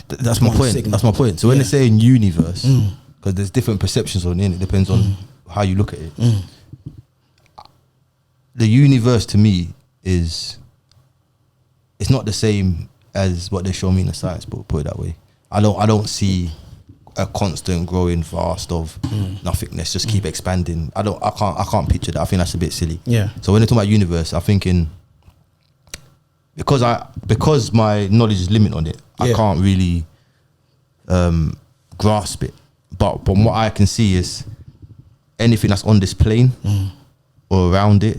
That's my point. Signal. That's my point. So when they're saying universe, because there's different perceptions on it, it depends on how you look at it. The universe to me it's not the same as what they show me in the science book. Put it that way. I don't see a constant growing vast of nothingness, just keep expanding. I can't picture that. I think that's a bit silly. Yeah. So when they talk about universe, I'm thinking because my knowledge is limited on it, I can't really grasp it. But from what I can see is anything that's on this plane or around it.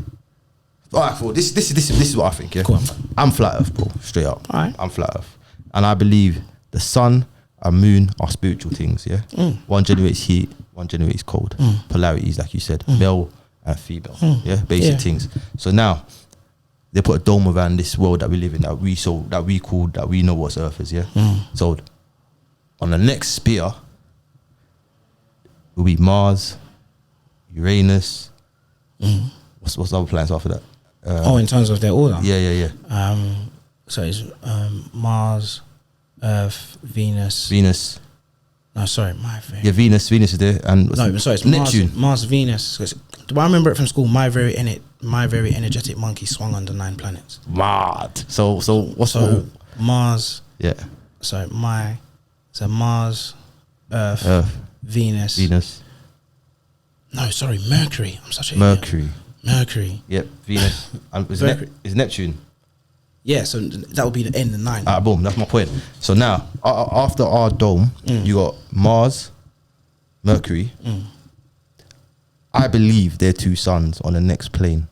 All right, bro, this is what I think. Yeah, Go on. I'm flat Earth, bro. Straight up, All right. I'm flat Earth, and I believe the sun and moon are spiritual things. Yeah, one generates heat, one generates cold. Polarities, like you said, male and female. Yeah, basic things. So now they put a dome around this world that we live in, that we know what Earth is. Yeah. So on the next sphere will be Mars, Uranus. What's the other planets after that? In terms of their order. Yeah. So it's Mars, Earth, Venus. No, sorry, my very. Yeah, Venus is there, and It's Neptune. Mars, Venus. So do I remember it from school? My very energetic monkey swung under 9 planets. Mad. So what's Mars? Yeah. Mars, Earth, Venus. No, sorry, Mercury. I'm such a Mercury. Mercury. Yep, Venus. And is Neptune. Yeah, so that would be the end of 9. Boom. That's my point. So now, after our dome, you got Mars, Mercury. I believe they're 2 suns on the next plane.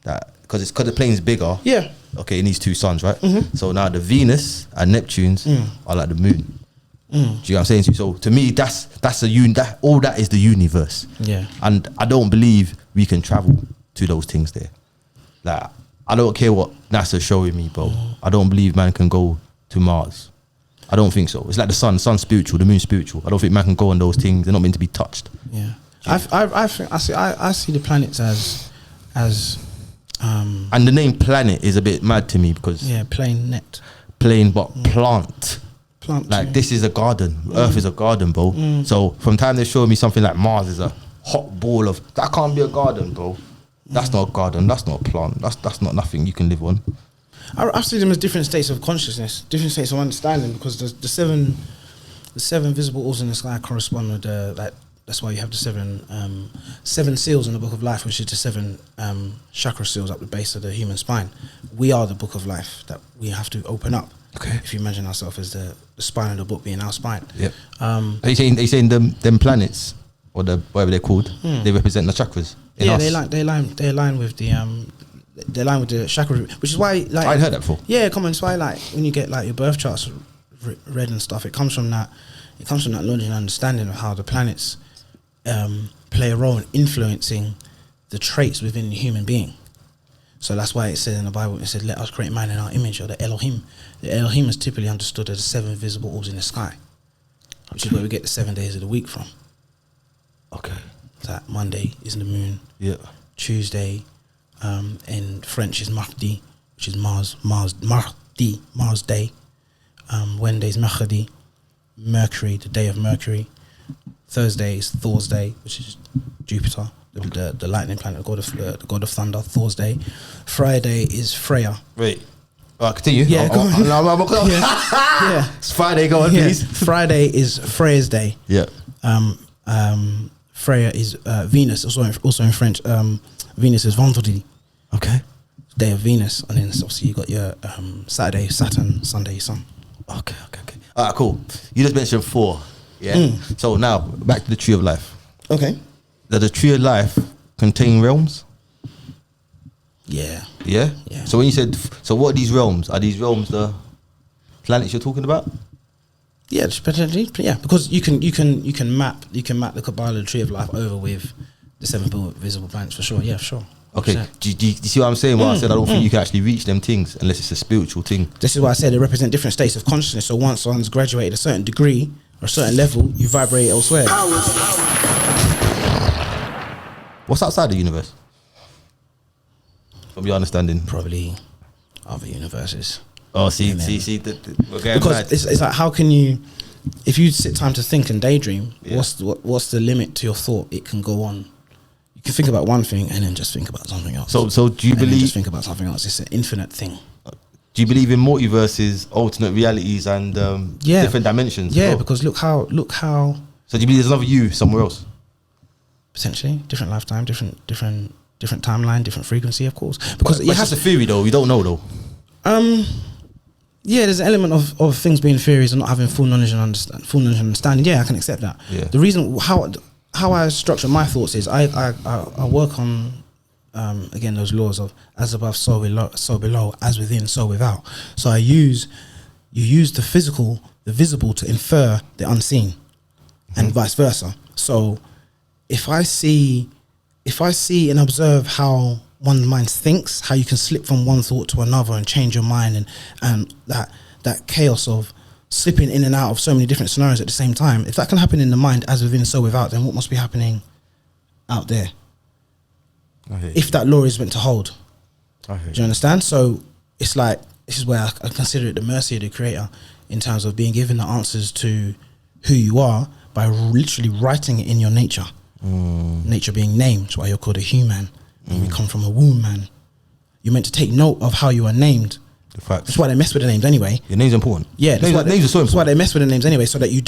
That because the plane's bigger. Yeah. Okay, it needs 2 suns, right? So now the Venus and Neptunes are like the moon. Do you know what I'm saying? So to me, that's all that is the universe. Yeah. And I don't believe we can travel to those things there. Like, I don't care what NASA's showing me, bro. I don't believe man can go to Mars. I don't think so. It's like the sun's spiritual, the moon's spiritual. I don't think man can go on those things. They're not meant to be touched. Yeah. I see the planets as and the name planet is a bit mad to me because plain, but plant. Like this is a garden. Earth is a garden, bro. So from time they show me something like Mars is a hot ball of that can't be a garden, bro. That's not a garden. That's not a plant. That's not nothing you can live on. I see them as different states of consciousness, different states of understanding, because the seven visible orbs in the sky correspond with that's why you have the seven seals in the Book of Life, which is the 7 chakra seals up the base of the human spine. We are the Book of Life that we have to open up. Okay. If you imagine ourselves as the spine of the book being our spine. Yep. Are you saying them planets or the whatever they're called? They represent the chakras. They align with the chakra, which is why like I heard that before. Yeah, come on. It's why like when you get like your birth charts read and stuff, it comes from that knowledge and understanding of how the planets play a role in influencing the traits within the human being. So that's why it said in the Bible, it said, let us create man in our image, or the Elohim. The Elohim is typically understood as the 7 visible orbs in the sky, which is where we get the 7 days of the week from. Okay. So Monday is the moon. Yeah. Tuesday, in French is Mardi, which is Mars day. Wednesday is Mercredi, Mercury, the day of Mercury. Thursday is Thor's day, which is Jupiter, the lightning planet, the god of thunder. Thor's day. Friday is Freya. Wait, continue. Yeah, go on. Yeah. It's Friday. Go on, please. Friday is Freya's day. Yeah. Freya is Venus. Also in French, Venus is Vendredi. Okay. Day of Venus, and then obviously you got your Saturday Saturn, Sunday Sun. Okay. All right, cool. You just mentioned 4. Yeah. So now back to the tree of life. Okay. Does the tree of life contain realms? Yeah. Yeah. So when you said, so what are these realms? Are these realms the planets you're talking about? Yeah, potentially. Yeah, because you can map the Kabbalah, the tree of life, over with the 7 visible planets for sure. Yeah, for sure. Okay. Do you see what I'm saying? What I said, I don't think you can actually reach them things unless it's a spiritual thing. This is why I said they represent different states of consciousness. So once someone's graduated a certain degree or a certain level, you vibrate elsewhere. What's outside the universe? From your understanding, probably other universes. Oh, see, we're going because mad. It's like, how can you, if you sit time to think and daydream, what's the limit to your thought? It can go on. You can think about one thing and then just think about something else. So do you believe? Just think about something else. It's an infinite thing. Do you believe in multiverses, alternate realities, and different dimensions? Yeah, because look how. So do you believe there's another you somewhere else? Potentially, different lifetime, different timeline, different frequency, of course. Because But it's just a theory, though. You don't know, though. Yeah, there's an element of things being theories and not having full knowledge and understanding. Yeah, I can accept that. Yeah. The reason how I structure my thoughts is I work on again those laws of as above, so below, as within, so without. So you use the physical, the visible to infer the unseen, and vice versa. So if I see and observe how one mind thinks, how you can slip from one thought to another and change your mind, and that chaos of slipping in and out of so many different scenarios at the same time, if that can happen in the mind as within, so without, then what must be happening out there? If that law is meant to hold. Do you understand? So it's like, this is where I consider it the mercy of the creator in terms of being given the answers to who you are by literally writing it in your nature. Nature being named, that's why you're called a human. And we come from a womb, man. You're meant to take note of how you are named. The facts. That's why they mess with the names anyway. Your name's important. Yeah, names are so important. That's why they mess with the names anyway, so that you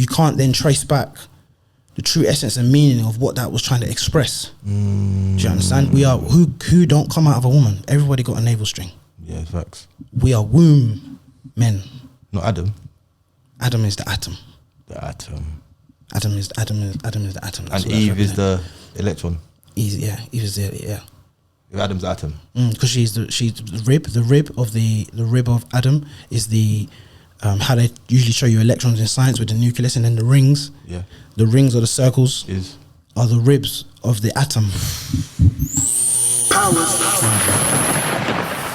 can't then trace back the true essence and meaning of what that was trying to express. Do you understand? We are who don't come out of a woman. Everybody got a navel string. Yeah, facts. We are womb men. Not Adam. Adam is the atom. The atom. Adam is the atom. That's And what Eve that's is the electron. Eve is the If Adam's the atom. Because she's the rib. The rib of Adam is the how they usually show you electrons in science with the nucleus, and then the rings. Yeah. The rings or the circles are the ribs of the atom.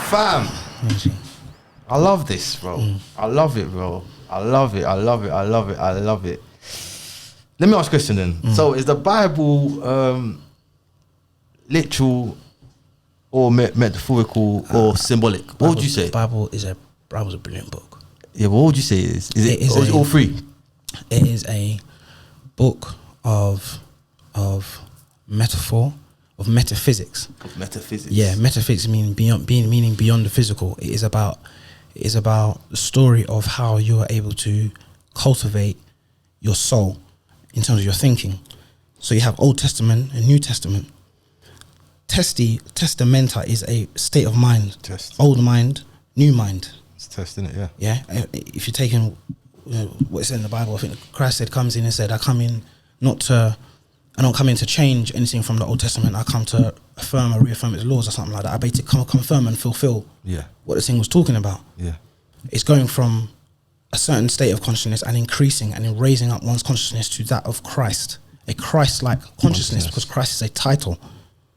Fam, I love this, bro. I love it, bro. I love it. Let me ask a question then. So is the Bible literal or metaphorical or symbolic? What would you say? The Bible is a brilliant book. Yeah, but what would you say it is? Is it all three? It is a book of metaphor, of metaphysics. Of metaphysics. Yeah, metaphysics meaning beyond the physical. It is about the story of how you are able to cultivate your soul in terms of your thinking. So you have Old Testament and New Testament. Testamenta is a state of mind. Test. Old mind, new mind. It's testing it, yeah. Yeah. If you're taking what is in the Bible, I think Christ comes in and said, I don't come in to change anything from the Old Testament. I come to affirm or reaffirm its laws or something like that. I basically come confirm and fulfill what the thing was talking about. Yeah. It's going from a certain state of consciousness and increasing and then raising up one's consciousness to that of Christ. A Christ-like consciousness, because Christ is a title.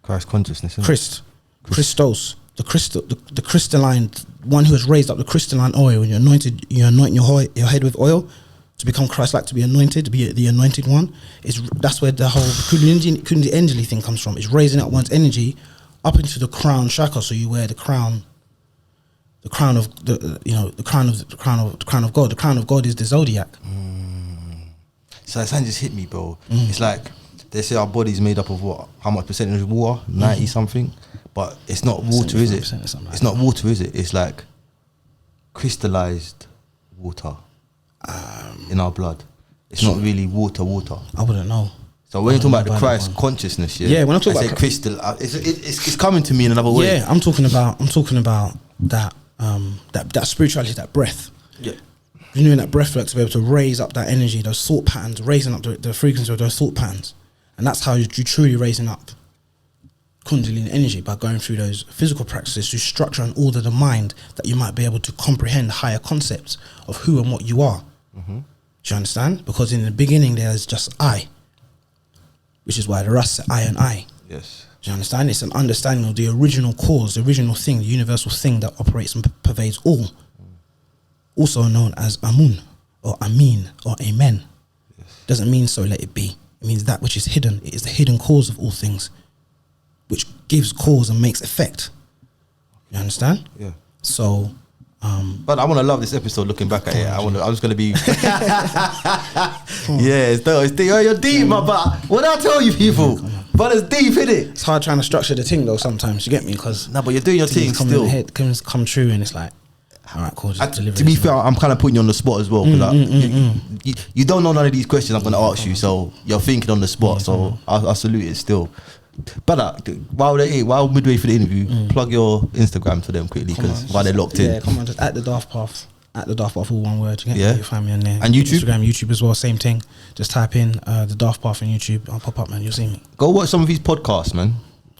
Christ consciousness. Christos, the crystalline one who has raised up the crystalline oil, and you anoint your head with oil to become Christ-like, to be anointed, to be the anointed one. That's where the whole Kundalini thing comes from. It's raising up one's energy up into the crown chakra, so you wear the crown of God. The crown of God is the zodiac. So that just hit me, bro. It's like they say our body's made up of what? How much percentage of water? 90 something. But it's not water, is it? It's not water, is it? It's like crystallized water in our blood. It's not really water. I wouldn't know. So when you're talking about the Christ consciousness, when I'm talking about crystal, it's coming to me in another way. Yeah, I'm talking about that that spirituality, that breath. Yeah. You're doing that breath work to be able to raise up that energy, those thought patterns, raising up the frequency of those thought patterns. And that's how you're truly raising up Kundalini energy, by going through those physical practices to structure and order the mind, that you might be able to comprehend higher concepts of who and what you are. Do you understand? Because in the beginning there's just I, which is why the Rust said I and I. Yes. Do you understand? It's an understanding of the original cause, the original thing, the universal thing that operates and pervades all. Also known as Amun or Amin or Amen. Yes. Doesn't mean so let it be. It means that which is hidden. It is the hidden cause of all things, which gives cause and makes effect. You understand? Yeah. So, but I want to love this episode. Looking back at it, I'm just gonna be. Yeah, it's you're deep, my but what I tell you, people. But it's deep, innit? It's hard trying to structure the thing though sometimes, you get me? Because No, but you're doing your thing come still. in the head, come true, and it's like, all right, cool. Just deliver To be it. fair, I'm kind of putting you on the spot as well because you don't know none of these questions I'm going to ask you, so you're thinking on the spot. So I salute it still. But while midway through the interview, plug your Instagram to them quickly because while they're locked in. Yeah, come on, just at the Daath Path. At the Daath Path, all one word. You get Yeah. me? You find me on there. And YouTube? Instagram, YouTube as well, same thing. Just type in the Daath Path on YouTube. I'll pop up, man. You'll see me. Go watch some of these podcasts, man.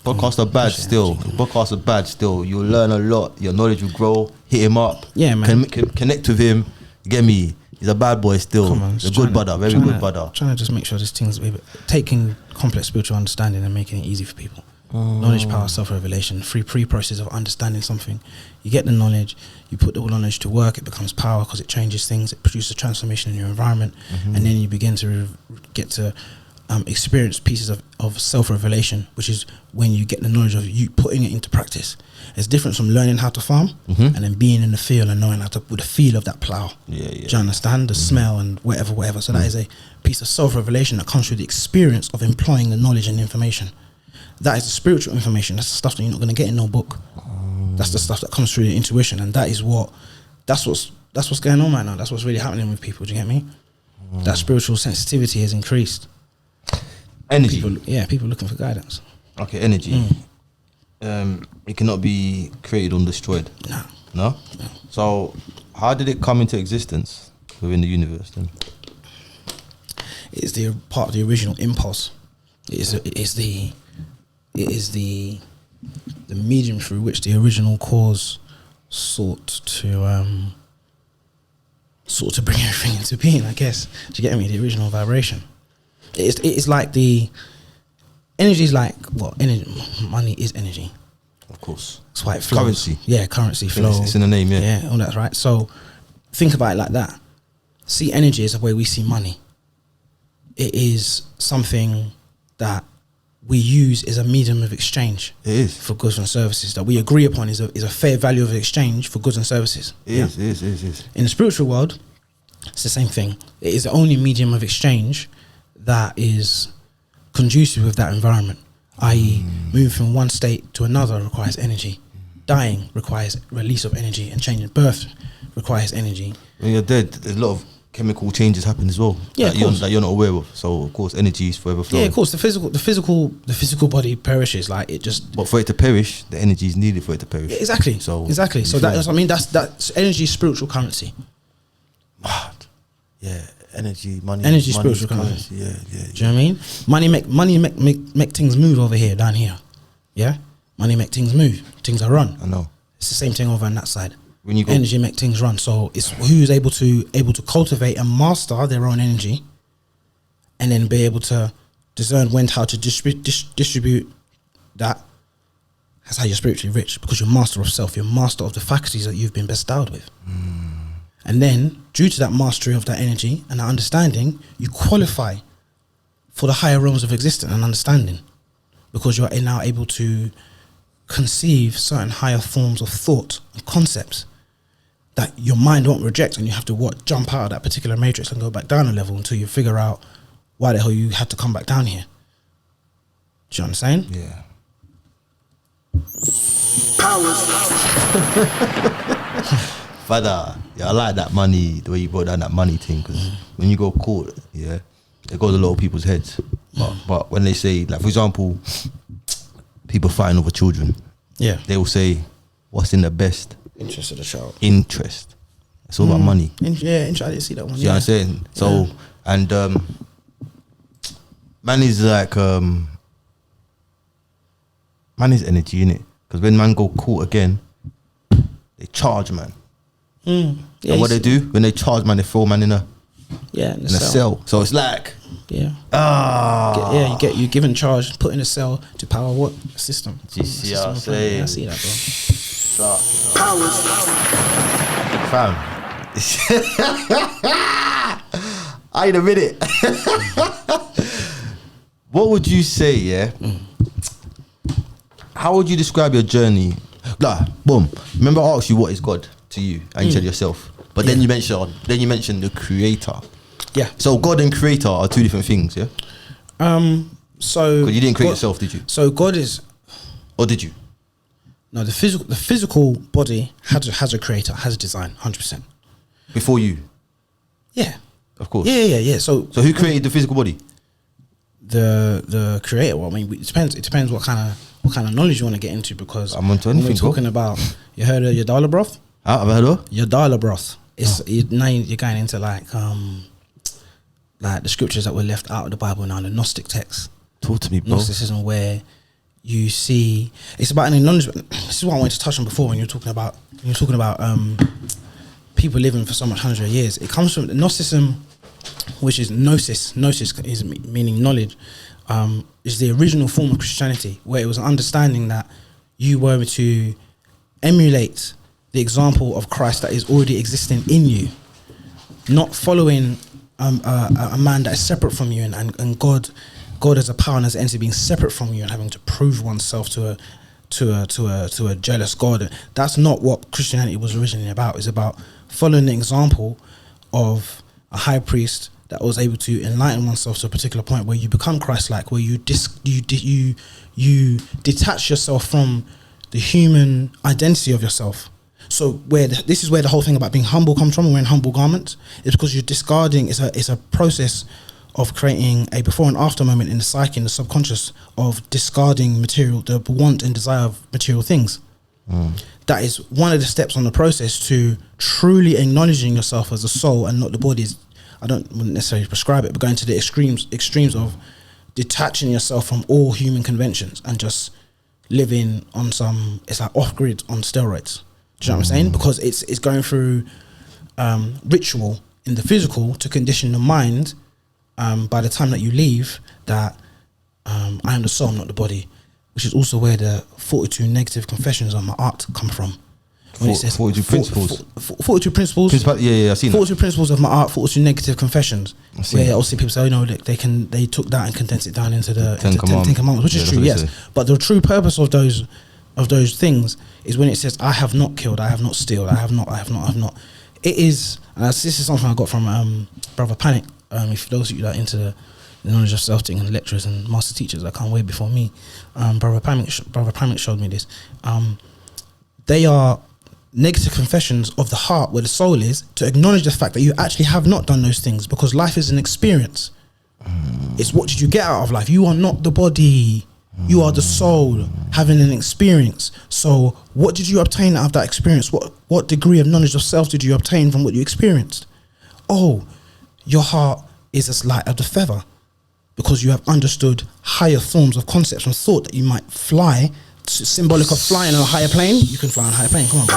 Podcasts are bad still. Podcasts are bad still. You'll learn a lot. Your knowledge will grow. Hit him up. Yeah, man. Connect with him. You get me? He's a bad boy still. Come on, He's a good brother. Very good brother. Trying to just make sure this thing's taking complex spiritual understanding and making it easy for people. Knowledge, power, self-revelation, free process of understanding something. You get the knowledge, you put the knowledge to work, it becomes power because it changes things, it produces a transformation in your environment, and then you begin to get to experience pieces of self-revelation, which is when you get the knowledge of you putting it into practice. It's different from learning how to farm and then being in the field and knowing how to with the feel of that plow. Do you understand the smell and whatever? So that is a piece of self-revelation that comes through the experience of employing the knowledge and information. That is the spiritual information. That's the stuff that you're not going to get in no book. That's the stuff that comes through the intuition, and that's what's going on right now. That's what's really happening with people. Do you get me? That spiritual sensitivity has increased. Energy. People looking for guidance. Okay, energy. It cannot be created or destroyed. No. So, how did it come into existence within the universe then? It's the part of the original impulse. It is the medium through which the original cause sought to bring everything into being, I guess. Do you get me? The original vibration. It's like the energy is like what? Energy. Money is energy. Of course. That's why it flows. Currency. Yeah, currency flow. It's in the name, yeah. Yeah, all that's right. So think about it like that. See energy as the way we see money. It is something that we use as a medium of exchange. It is. For goods and services that we agree upon is a fair value of exchange for goods and services. It is. In the spiritual world, it's the same thing. It is the only medium of exchange that is conducive with that environment, i.e. moving from one state to another requires energy. Dying requires release of energy, and changing birth requires energy. When you're dead, there's a lot of chemical changes happen as well. Yeah, that you're not aware of. So of course, energy is forever flowing. Yeah, of course, the physical body perishes. Like it just. But for it to perish, the energy is needed for it to perish. Yeah, exactly. So that's, I mean, that's energy, is spiritual currency. Mad. Yeah, energy, money. Energy, spiritual currency. Yeah. Do you know what I mean? Money make things move over here, down here. Yeah, money make things move. Things are run. I know. It's the same thing over on that side. When you go, energy make things run. So it's who's able to cultivate and master their own energy, and then be able to discern how to distribute that. That's how you're spiritually rich, because you're master of self. You're master of the faculties that you've been bestowed with. And then, due to that mastery of that energy and that understanding, you qualify for the higher realms of existence and understanding, because you're now able to conceive certain higher forms of thought and concepts that your mind won't reject, and you have to jump out of that particular matrix and go back down a level until you figure out why the hell you had to come back down here. Do you understand? yeah. Father, yeah, I like that money, the way you brought down that money thing, because when you go court, yeah, it goes a lot of people's heads. But when they say, like, for example, people fighting over children, Yeah. they will say, what's in the best Interest of the child. interest? It's all about money. I didn't see that one. See what I'm saying? So, and man is like, man is energy, innit? Because when man go court again, they charge man. Yeah, And what they do, when they charge man, they throw man in a cell. So it's like, Yeah. You're given charge, put in a cell to power what? A system. Do you see what I'm Yeah, saying? I see that, bro. Fam. I in a minute. What would you say, yeah? How would you describe your journey? Like, boom. Remember I asked you what is God to you, and you said yourself. But then you mentioned the creator. Yeah. So God and creator are two different things, yeah? So Because you didn't create yourself, did you? So God is Or did you? no the physical body has a creator, has a design, 100%. Before you, Yeah. of course. Yeah. So who created the physical body? the creator. Well, I mean, it depends what kind of knowledge you want to get into, because I'm onto when we're anything, bro. talking about, you heard of Yadala broth? I've heard of. Yadala broth. It's now you're going into like the scriptures that were left out of the Bible now, the Gnostic texts. Talk to me, bro. Gnosticism, where you see it's about an acknowledgement. This is what I wanted to touch on before when you're talking about people living for so much hundreds of years. It comes from Gnosticism, which is gnosis. Gnosis is meaning knowledge. Is the original form of Christianity, where it was an understanding that you were to emulate the example of Christ that is already existing in you, not following a man that is separate from you, and God as a power and as an entity being separate from you and having to prove oneself to a jealous God. That's not what Christianity was originally about. It's about following the example of a high priest that was able to enlighten oneself to a particular point where you become Christ-like, where you detach yourself from the human identity of yourself. So this is where the whole thing about being humble comes from, wearing humble garments. It's because you're discarding. It's a process of creating a before and after moment in the psyche, in the subconscious, of discarding material, the want and desire of material things. That is one of the steps on the process to truly acknowledging yourself as a soul and not the body. I wouldn't necessarily prescribe it, but going to the extremes of detaching yourself from all human conventions and just living on it's like off-grid on steroids. Do you know what I'm saying? Because it's going through ritual in the physical to condition the mind by the time that you leave that I am the soul, not the body, which is also where the 42 negative confessions on my art come from. When it says 42 principles. 42 principles. Yeah, I've seen 42 principles of my art, 42 negative confessions. Where obviously people say, oh no, look, they took that and condensed it down into the Ten Commandments, which is true, yes. But the true purpose of those things is when it says, I have not killed, I have not stealed, I have not. It is, and this is something I got from Brother Panic. If those of you that are into the knowledge of self thing and lecturers and master teachers that come way before me, Brother Panic showed me this. They are negative confessions of the heart, where the soul is, to acknowledge the fact that you actually have not done those things, because life is an experience. It's what did you get out of life. You are not the body, you are the soul having an experience. So what did you obtain out of that experience? What degree of knowledge of self did you obtain from what you experienced? Oh, your heart is as light as a feather, because you have understood higher forms of concepts and thought that you might fly. Symbolic of flying on a higher plane. You can fly on a higher plane. Come on, bro.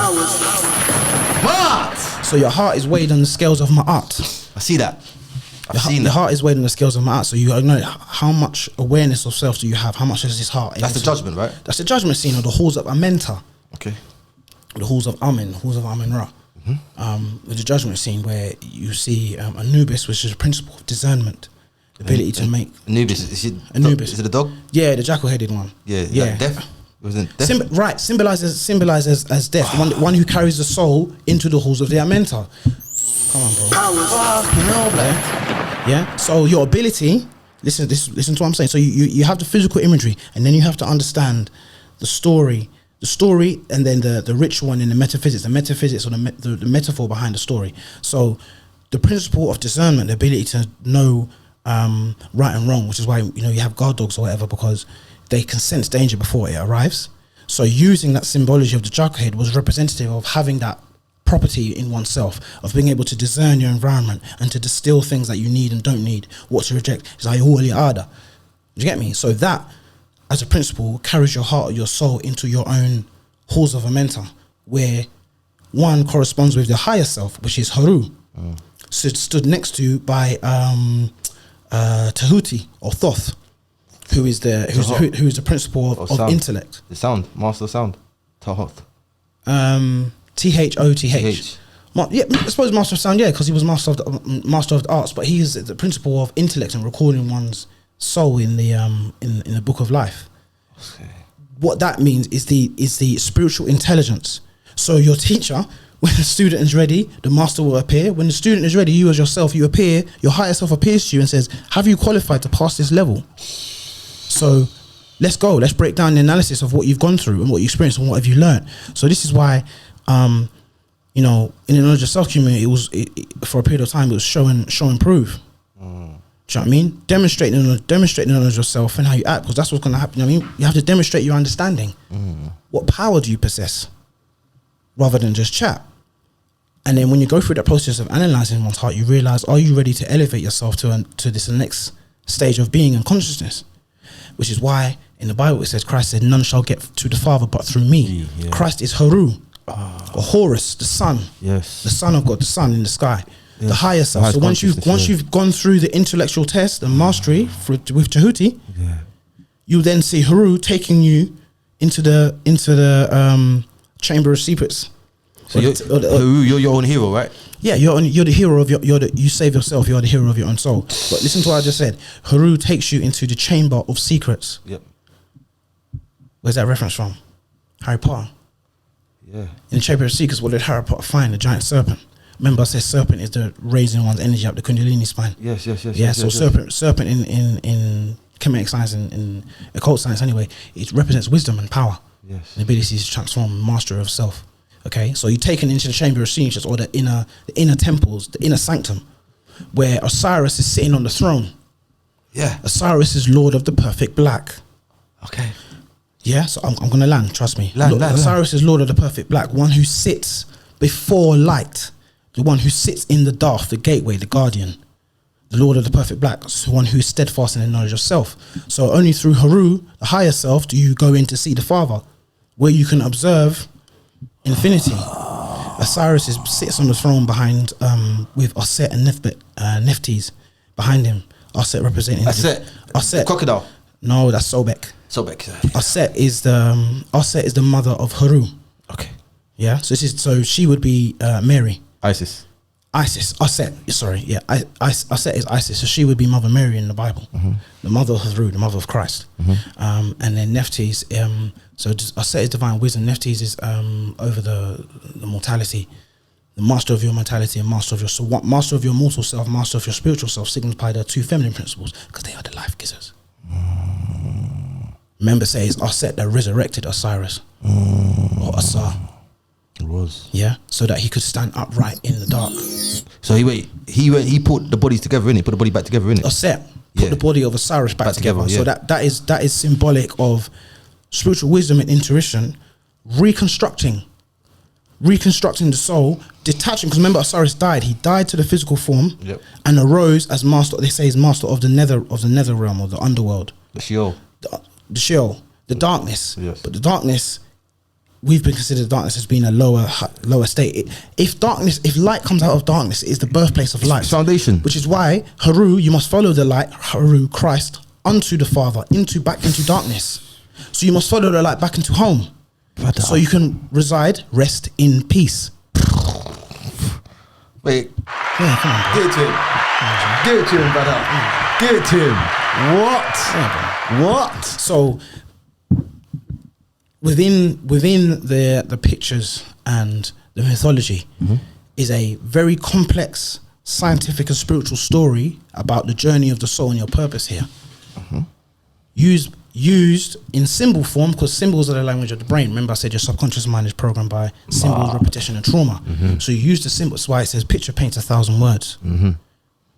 So your heart is weighed on the scales of my art. I see that. The heart is weighed on the scales of my art. So you know how much awareness of self do you have? How much is this heart? That's the judgment, right? That's the judgment scene, or the halls of Amenta. Okay. The halls of Amen Ra. With the judgment scene where you see Anubis, which is a principle of discernment, the ability to make Anubis. Is it the dog? Yeah, the jackal-headed one. Yeah. Death. Wasn't death? Symbolizes as death, the one who carries the soul into the halls of the Amenta. Come on, bro. Yeah. So your ability, listen to what I'm saying. So you have the physical imagery, and then you have to understand the story, and then the ritual, and then the metaphysics or the metaphor behind the story. So the principle of discernment, the ability to know right and wrong, which is why you have guard dogs or whatever, because they can sense danger before it arrives. So using that symbology of the jackal-head was representative of having that property in oneself, of being able to discern your environment and to distill things that you need and don't need, what to reject. It's like ada. Do you get me? So that, as a principle, carries your heart or your soul into your own halls of Amenta, where one corresponds with the higher self, which is Haru, stood next to by Tahuti or Thoth, who is the principle of intellect. The sound, master of sound. Thoth. Thoth. Yeah, I suppose master of sound, yeah, because he was master of the arts, but he is the principle of intellect and recording one's soul in the book of life. Okay. What that means is the spiritual intelligence. So your teacher, when the student is ready, the master will appear. When the student is ready, you as yourself, you appear, your higher self appears to you and says, have you qualified to pass this level? So let's go. Let's break down the analysis of what you've gone through and what you experienced and what have you learned. So this is why, you know, in the knowledge of self community, for a period of time, it was show and prove. Do you know what I mean? Demonstrating the knowledge of self and how you act, because that's what's going to happen. I mean, you have to demonstrate your understanding. What power do you possess, rather than just chat? And then when you go through that process of analyzing one's heart, you realize, are you ready to elevate yourself to this next stage of being and consciousness? Which is why in the Bible it says, Christ said, none shall get to the Father but through me. Yeah. Christ is Haru, or Horus, the sun. Yes. The son of God, the sun in the sky. Yes. The higher self. So once you've gone through the intellectual test and mastery with Tahuti, you then see Haru taking you into the chamber of secrets. So you're your own hero, right? Yeah, you're the hero of you save yourself. You're the hero of your own soul. But listen to what I just said. Haru takes you into the chamber of secrets. Yep. Where's that reference from? Harry Potter. Yeah. In the chamber of secrets, what did Harry Potter find? The giant serpent. Remember, I said serpent is the raising one's energy up the Kundalini spine. Yes. Yeah. So serpent in Kemetic science and in occult science anyway, it represents wisdom and power. Yes. The ability to transform, master of self. Okay, so you're taken into the chamber of secrets, or the inner temples, the inner sanctum, where Osiris is sitting on the throne. Yeah, Osiris is Lord of the Perfect Black. Okay. Yeah, so I'm gonna land. Trust me. Osiris is Lord of the Perfect Black, one who sits before light, the one who sits in the Daath, the gateway, the guardian, the Lord of the Perfect Black, the one who is steadfast in the knowledge of self. So only through Haru, the higher self, do you go in to see the Father, where you can observe infinity. Osiris sits on the throne behind with Aset and Nephthys behind him. Aset representing Aset crocodile. No, that's Sobek. Aset is the mother of Haru. Okay. Yeah. So she would be Mary. Aset. Sorry. Yeah. Aset is Isis. So she would be Mother Mary in the Bible. The mother of Haru, the mother of Christ. And then Nephthys. So Aset is divine wisdom. Nephthys is over the mortality, the master of your mortality and master of your soul. Master of your mortal self, master of your spiritual self, signified the two feminine principles because they are the life givers. Remember, says Aset that resurrected Osiris or Asar. It was. Yeah, so that he could stand upright in the dark. So he put the bodies together, innit? Put the body back together, innit? Aset put the body of Osiris back together. Yeah. So that is symbolic of spiritual wisdom and intuition, reconstructing the soul, detaching. Because remember, Osiris died. He died to the physical form, and arose as master. They say, as master of the nether realm, or the underworld, the Sheol, the darkness. Yes. But the darkness, we've been considered darkness as being a lower state. If light comes out of darkness, it is the birthplace of light. Foundation. Which is why Haru, you must follow the light, Haru, Christ, unto the Father, back into darkness. So you must follow the light back into home. Brother. So you can rest in peace. Wait. Yeah, come on, bro. Give it to him. Give it to him, brother. Give it to him. What? Yeah, what? So within the pictures and the mythology is a very complex scientific and spiritual story about the journey of the soul and your purpose here. Used in symbol form, because symbols are the language of the brain. Remember I said your subconscious mind is programmed by symbols, repetition and trauma. So you use the symbol. That's why it says picture paints 1,000 words.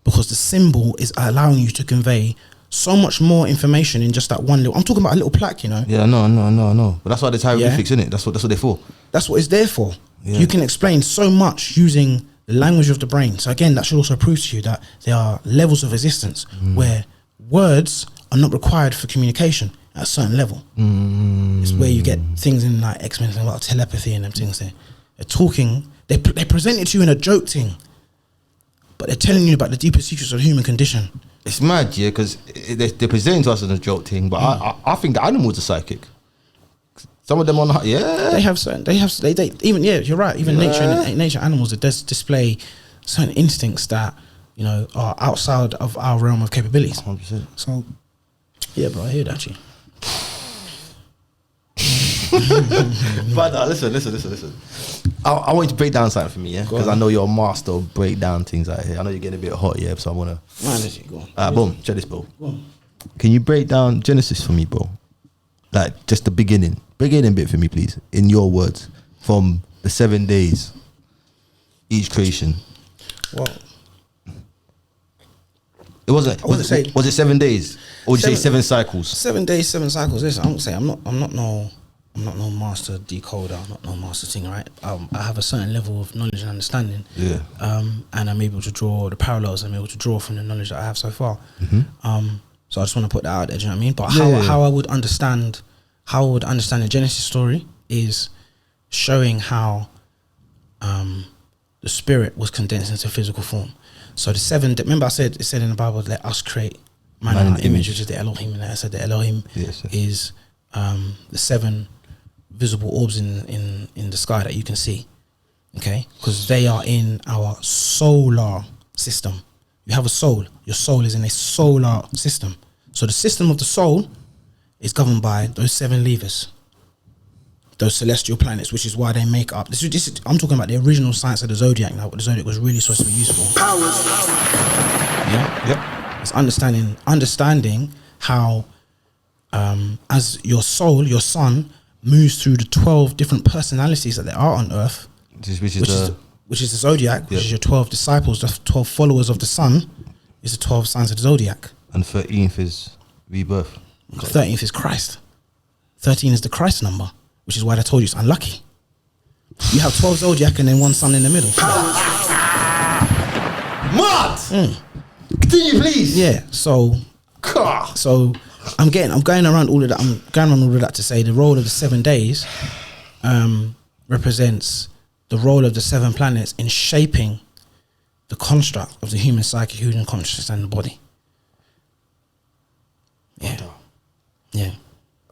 Because the symbol is allowing you to convey so much more information in just that one little. I'm talking about a little plaque, you know. Yeah, no. But that's why there's hieroglyphics, isn't it? That's what they're for. That's what it's there for. Yeah. You can explain so much using the language of the brain. So again, that should also prove to you that there are levels of existence where words are not required for communication at a certain level. It's where you get things in like X-Men and about telepathy and them things. They're talking. They present it to you in a joke thing, but they're telling you about the deeper secrets of the human condition. It's mad, yeah, because they're presenting to us as a joke thing, but I think the animals are psychic. Some of them on, they even you're right. Even nature animals, it does display certain instincts that are outside of our realm of capabilities. 100%. So, yeah, bro, I hear that. You. But listen. I want you to break down something for me, yeah, because I know you're a master of break down things out here. I know you're getting a bit hot, yeah, so I wanna. Man, go on. Boom, check this, bro. Can you break down Genesis for me, bro? Like just the beginning bit for me, please, in your words, from the 7 days, each creation. Well, It wasn't. I wouldn't say. Was it 7 days, or did you say 7 cycles? 7 days, 7 cycles. Listen, I'm saying I'm not no master decoder. I'm not no master singer, right? I have a certain level of knowledge and understanding. Yeah. And I'm able to draw the parallels. I'm able to draw from the knowledge that I have so far. So I just want to put that out there. Do you know what I mean? But how I would understand the Genesis story is showing how the spirit was condensed into physical form. So the 7. Remember, it said in the Bible, "Let us create man in our image," which is the Elohim. And I said the Elohim is the 7 visible orbs in the sky that you can see. Okay, because they are in our solar system. You have a soul. Your soul is in a solar system. So the system of the soul is governed by those 7 levers, those celestial planets, which is why they make up. This is I'm talking about the original science of the zodiac. Now, what the zodiac was really supposed to be used for. Yeah. Yep. It's understanding how, as your soul, your sun, moves through the 12 different personalities that there are on Earth, which is the zodiac, which is your 12 disciples, the 12 followers of the sun, is the 12 signs of the zodiac. And 13th is rebirth. 13th is Christ. 13 is the Christ number, which is why they told you it's unlucky. You have 12 zodiac and then 1 sun in the middle. Mad! Continue, please. Yeah, so I'm going around all of that. I'm going on all of that to say the role of the 7 days represents the role of the 7 planets in shaping the construct of the human psyche, human consciousness, and the body. Yeah.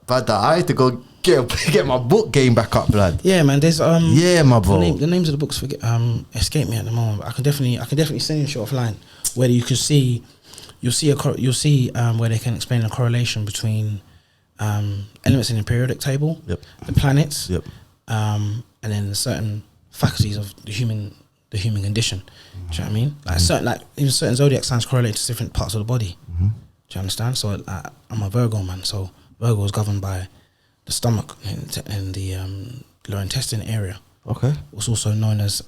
But I had to go get my book game back up, blood. Yeah, man. There's yeah, my bro. The names of the books escape me at the moment. But I can definitely send you a short offline where you can see. You'll see where they can explain the correlation between elements in the periodic table, the planets, and then certain faculties of the human condition. Do you know what I mean? Like even certain zodiac signs correlate to different parts of the body. Do you understand? So I'm a Virgo man. So Virgo is governed by the stomach and the lower intestine area. Okay. It's also known as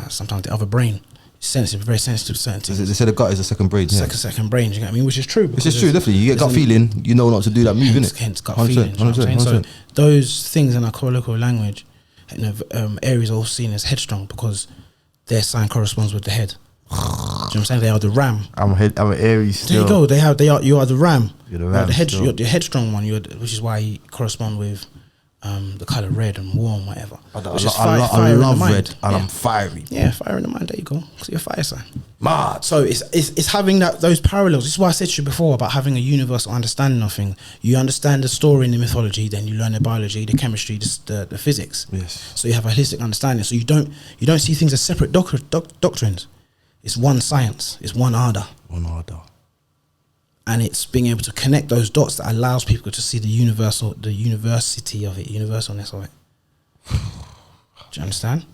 sometimes the other brain. Sensitive, very sensitive to certain things. They said the gut is a second brain. Second brain, do you know what I mean? Which is true. Which is true, definitely. You get gut feeling, you know not to do that move, innit? Hence gut feeling. 100%. So those things in our colloquial language, Aries are all seen as headstrong because their sign corresponds with the head. Do you know what I'm saying? They are the ram. I'm an Aries still. There you go. You are the ram. You're the ram. You're the headstrong one. Which is why you correspond with the colour red and warm, whatever. I love red and I'm fiery. Yeah, fire in the mind. There you go. So you're a fire sign. Mad. So it's having those parallels. This is why I said to you before about having a universal understanding of things. You understand the story in the mythology, then you learn the biology, the chemistry, the physics. Yes. So you have a holistic understanding. So you don't see things as separate doctrines. It's one science. It's one ardor. And it's being able to connect those dots that allows people to see the university of it, universalness of it. Do you understand?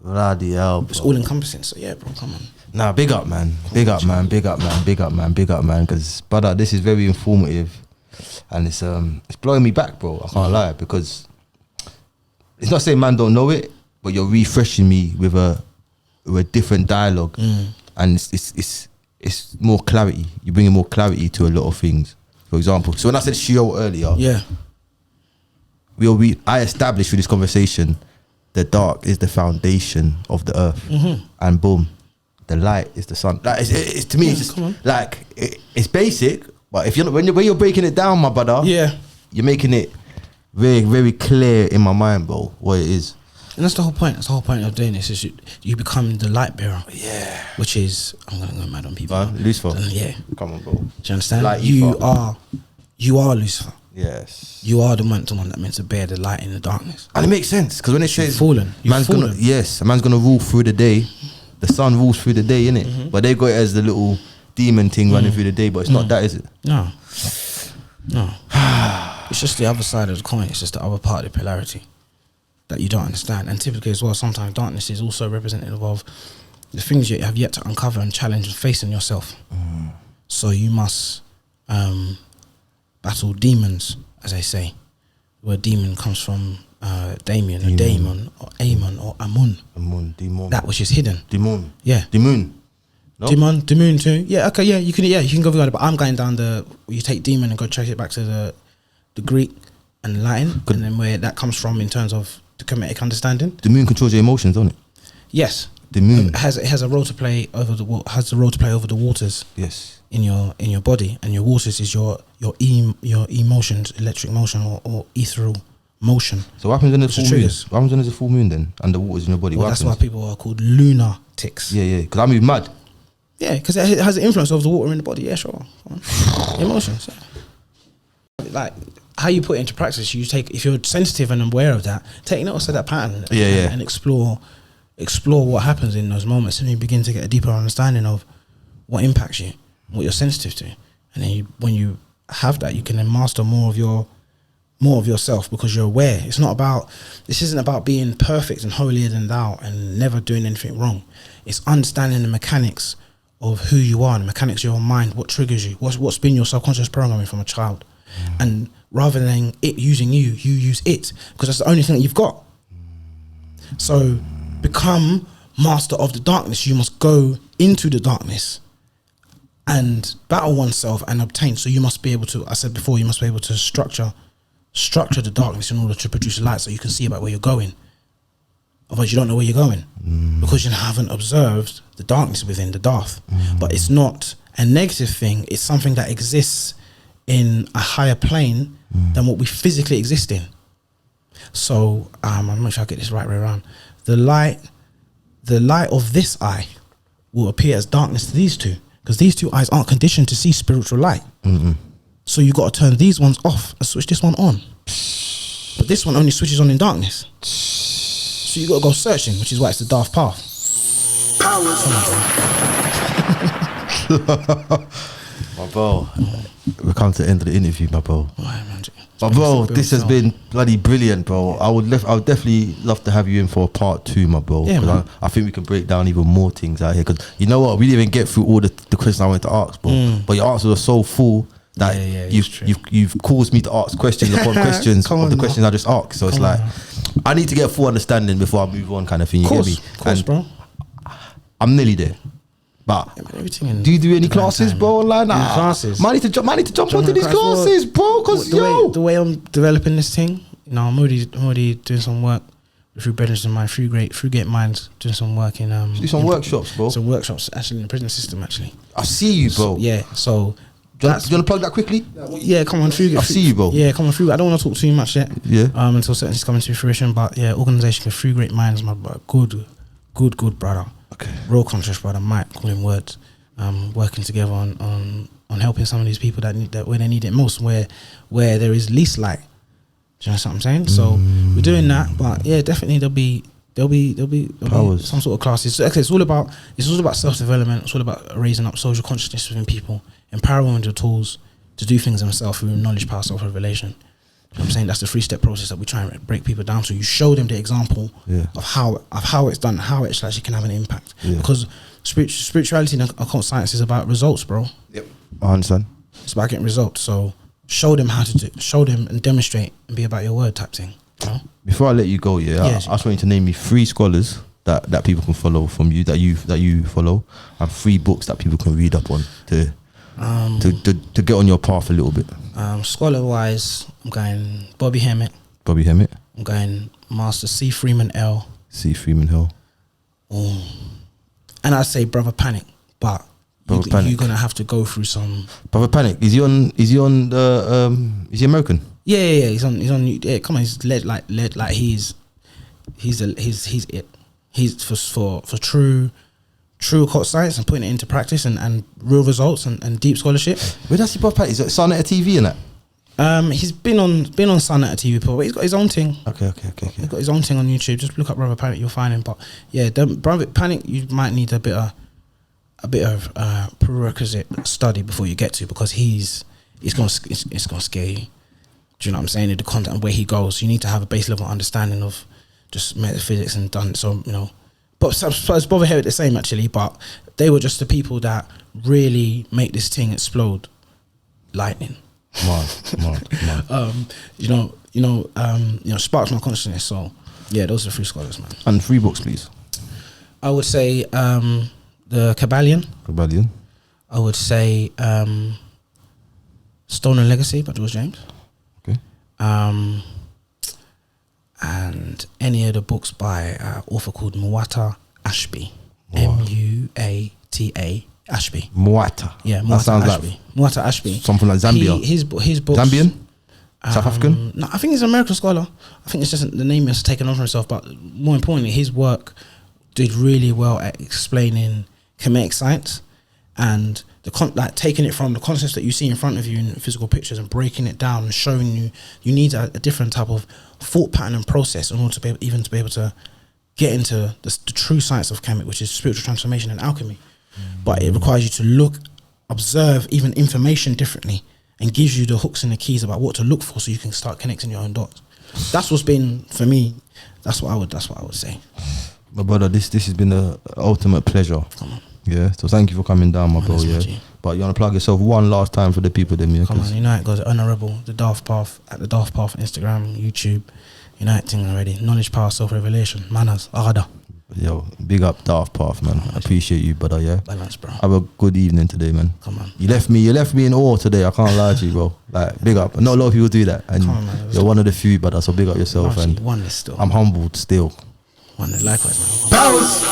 Bloody hell, bro. It's all encompassing. So yeah, bro, come on. Nah, big up, man. Big up, man. Because, brother, this is very informative, and it's blowing me back, bro. I can't lie, because it's not saying man don't know it, but you're refreshing me with a different dialogue, and it's more clarity. You're bringing more clarity to a lot of things. For example, so when I said Shio earlier, I established through this conversation, the dark is the foundation of the earth, and boom, the light is the sun. Like it's to me, it's just like it's basic, but if when you're breaking it down, my brother, you're making it very, very clear in my mind, bro, what it is. And that's the whole point. That's the whole point of doing this. Is you become the light bearer. Yeah. Which is, I'm gonna go mad on people. Lucifer. Yeah. Come on, bro. Do you understand? Light you are Lucifer. Yes. You are the one that meant to bear the light in the darkness. And it makes sense because when it says fallen, a man's gonna rule through the day. The sun rules through the day, innit? But they got it as the little demon thing running through the day, but it's not that, is it? No. It's just the other side of the coin. It's just the other part of the polarity that you don't understand. And typically as well, sometimes darkness is also representative of the things you have yet to uncover and challenge and face in yourself. So you must battle demons, as they say. The word demon comes from Damien, or daemon, or Amon, or Amun. Amun, demon. That which is hidden. Demon. Yeah. Demon. No? Demon, demon too. Yeah, okay, yeah, you can go with that, but I'm going down you take demon and go trace it back to the Greek and Latin, and then where that comes from in terms of the Kemetic understanding. The moon controls your emotions, don't it? Yes. The moon It has a role to play over the waters. Yes. In your body, and your waters is your emotions, electric motion or ethereal motion. So what happens when there's full moon? triggers. What happens when there's a full moon then, and the water's in your body? Well, What that's why happens? people are called lunatics. Yeah. Because I move mad. Yeah, because it has an influence over the water in the body. Yeah, sure. Emotions. Yeah. Like how you put it into practice. You take, if you're sensitive and aware of that, take notice of that pattern. And explore what happens in those moments, and you begin to get a deeper understanding of what impacts you, what you're sensitive to, and then when you have that, you can then master more of yourself because you're aware. This isn't about being perfect and holier than thou and never doing anything wrong. It's understanding the mechanics of who you are, and the mechanics of your mind, what triggers you, what's been your subconscious programming from a child. And rather than it using you use it, because that's the only thing that you've got. So become master of the darkness. You must go into the darkness and battle oneself and obtain. So you must be able to, I said before, you must be able to structure the darkness in order to produce light, so you can see about where you're going. Otherwise you don't know where you're going because you haven't observed the darkness within the Daath. But it's not a negative thing. It's something that exists in a higher plane than what we physically exist in. So I'm not sure I get this right way around. The light of this eye will appear as darkness to these two, because these two eyes aren't conditioned to see spiritual light. So you got to turn these ones off and switch this one on. But this one only switches on in darkness. So you got to go searching, which is why it's the Daath path. My bro, we're coming to the end of the interview, my bro. But bro, this has been bloody brilliant, bro. I would definitely love to have you in for a part 2, my bro. Yeah, man. I think we can break down even more things out here. Because you know what, we didn't even get through all the questions I wanted to ask, bro. But your answers are so full that you've caused me to ask questions upon questions of the questions I just asked. So it's like, I need to get a full understanding before I move on, kind of thing. You get me? Of course, bro. I'm nearly there. But do you do any classes, bro, online? Classes. Man, need to jump onto these classes, bro. Cause the way I'm developing this thing, I'm already doing some work through Brendan's and my through great minds, doing some work in do some workshops, bro. Some workshops actually in the prison system, actually. I see you, bro. So do you want to plug that quickly? Yeah, come on through. I see you, bro. Yeah, come on through. I don't want to talk too much yet. Yeah. Until certain things come to fruition, but yeah, organisation with Through Great Minds, my good brother. Okay. Real conscious brother, Mike, call him words. Working together on helping some of these people that need that where they need it most, where there is least light. Do you know what I'm saying? So we're doing that, but yeah, definitely there'll be some sort of classes. So actually, it's all about self-development. It's all about raising up social consciousness within people, empowering them with the tools to do things themselves through knowledge, power, self-revelation. You know what I'm saying? That's the 3-step process that we try and break people down to. You show them the example of how it's done, how it actually can have an impact. Because spirituality and occult science is about results, bro. Yep, I understand. It's about getting results. So show them how to show them and demonstrate and be about your word type thing. You know? Before I let you go, I just want you to name me 3 scholars that people can follow from you, that you follow, and 3 books that people can read up on to get on your path a little bit. Scholar wise, I'm going Bobby Hemmett. I'm going Master C. Freeman L. And I'd say Brother Panic, but you're gonna have to go through some. Brother Panic, is he on is he American? Yeah, he's on yeah, come on, he's led like he's it. He's for true occult science and putting it into practice and real results and deep scholarship. Where does he Brother Panic? Is it Sonata TV and that? He's been on Sonata TV before, but he's got his own thing. Okay. He's got his own thing on YouTube. Just look up Brother Panic, you'll find him. But yeah, Brother Panic, you might need a bit of prerequisite study before you get to, because it's gonna scare you. Do you know what I'm saying? The content and where he goes, you need to have a base level understanding of just metaphysics and done. So but it's Brother Herod the same actually. But they were just the people that really make this thing explode. lightning. Man. Sparks my consciousness. So yeah, those are 3 scholars, man. And 3 books, please. I would say the Kabbalion. I would say Stone and Legacy by George James. Okay. And any of the books by an author called Muata Ashby. Wow. Muata Ashby. Muata. Yeah, That Muata sounds Ashby. like Muata Ashby. something like Zambia. His books. Zambian? South African? No, I think he's an American scholar. I think it's just the name has taken on for himself. But more importantly, his work did really well at explaining Kemetic science and taking it from the concepts that you see in front of you in physical pictures and breaking it down and showing you need a different type of thought pattern and process in order to be able to get into the true science of Kemetic, which is spiritual transformation and alchemy. But it requires you to look, observe even information differently, and gives you the hooks and the keys about what to look for, so you can start connecting your own dots. That's what's been for me. That's what I would say. My brother, this has been the ultimate pleasure. Come on. Yeah, so thank you for coming down, my bro. Yeah, but you want to plug yourself one last time for the people, then yeah. Come on, Unite goes Honourable, the Daath Path at the Daath Path, Instagram, YouTube, Uniting already. Knowledge, power, self-revelation, manners, arada. Yo, big up Daath Path, man. I appreciate you, brother. Yeah, balance, bro. Have a good evening today, man. Come on. You left me in awe today. I can't lie to you, bro. Like, big up. Not a lot of people do that, and Come on, man. you're one of the few, brother. So big up yourself, and One is still. I'm humbled still. One likewise, man. Powers.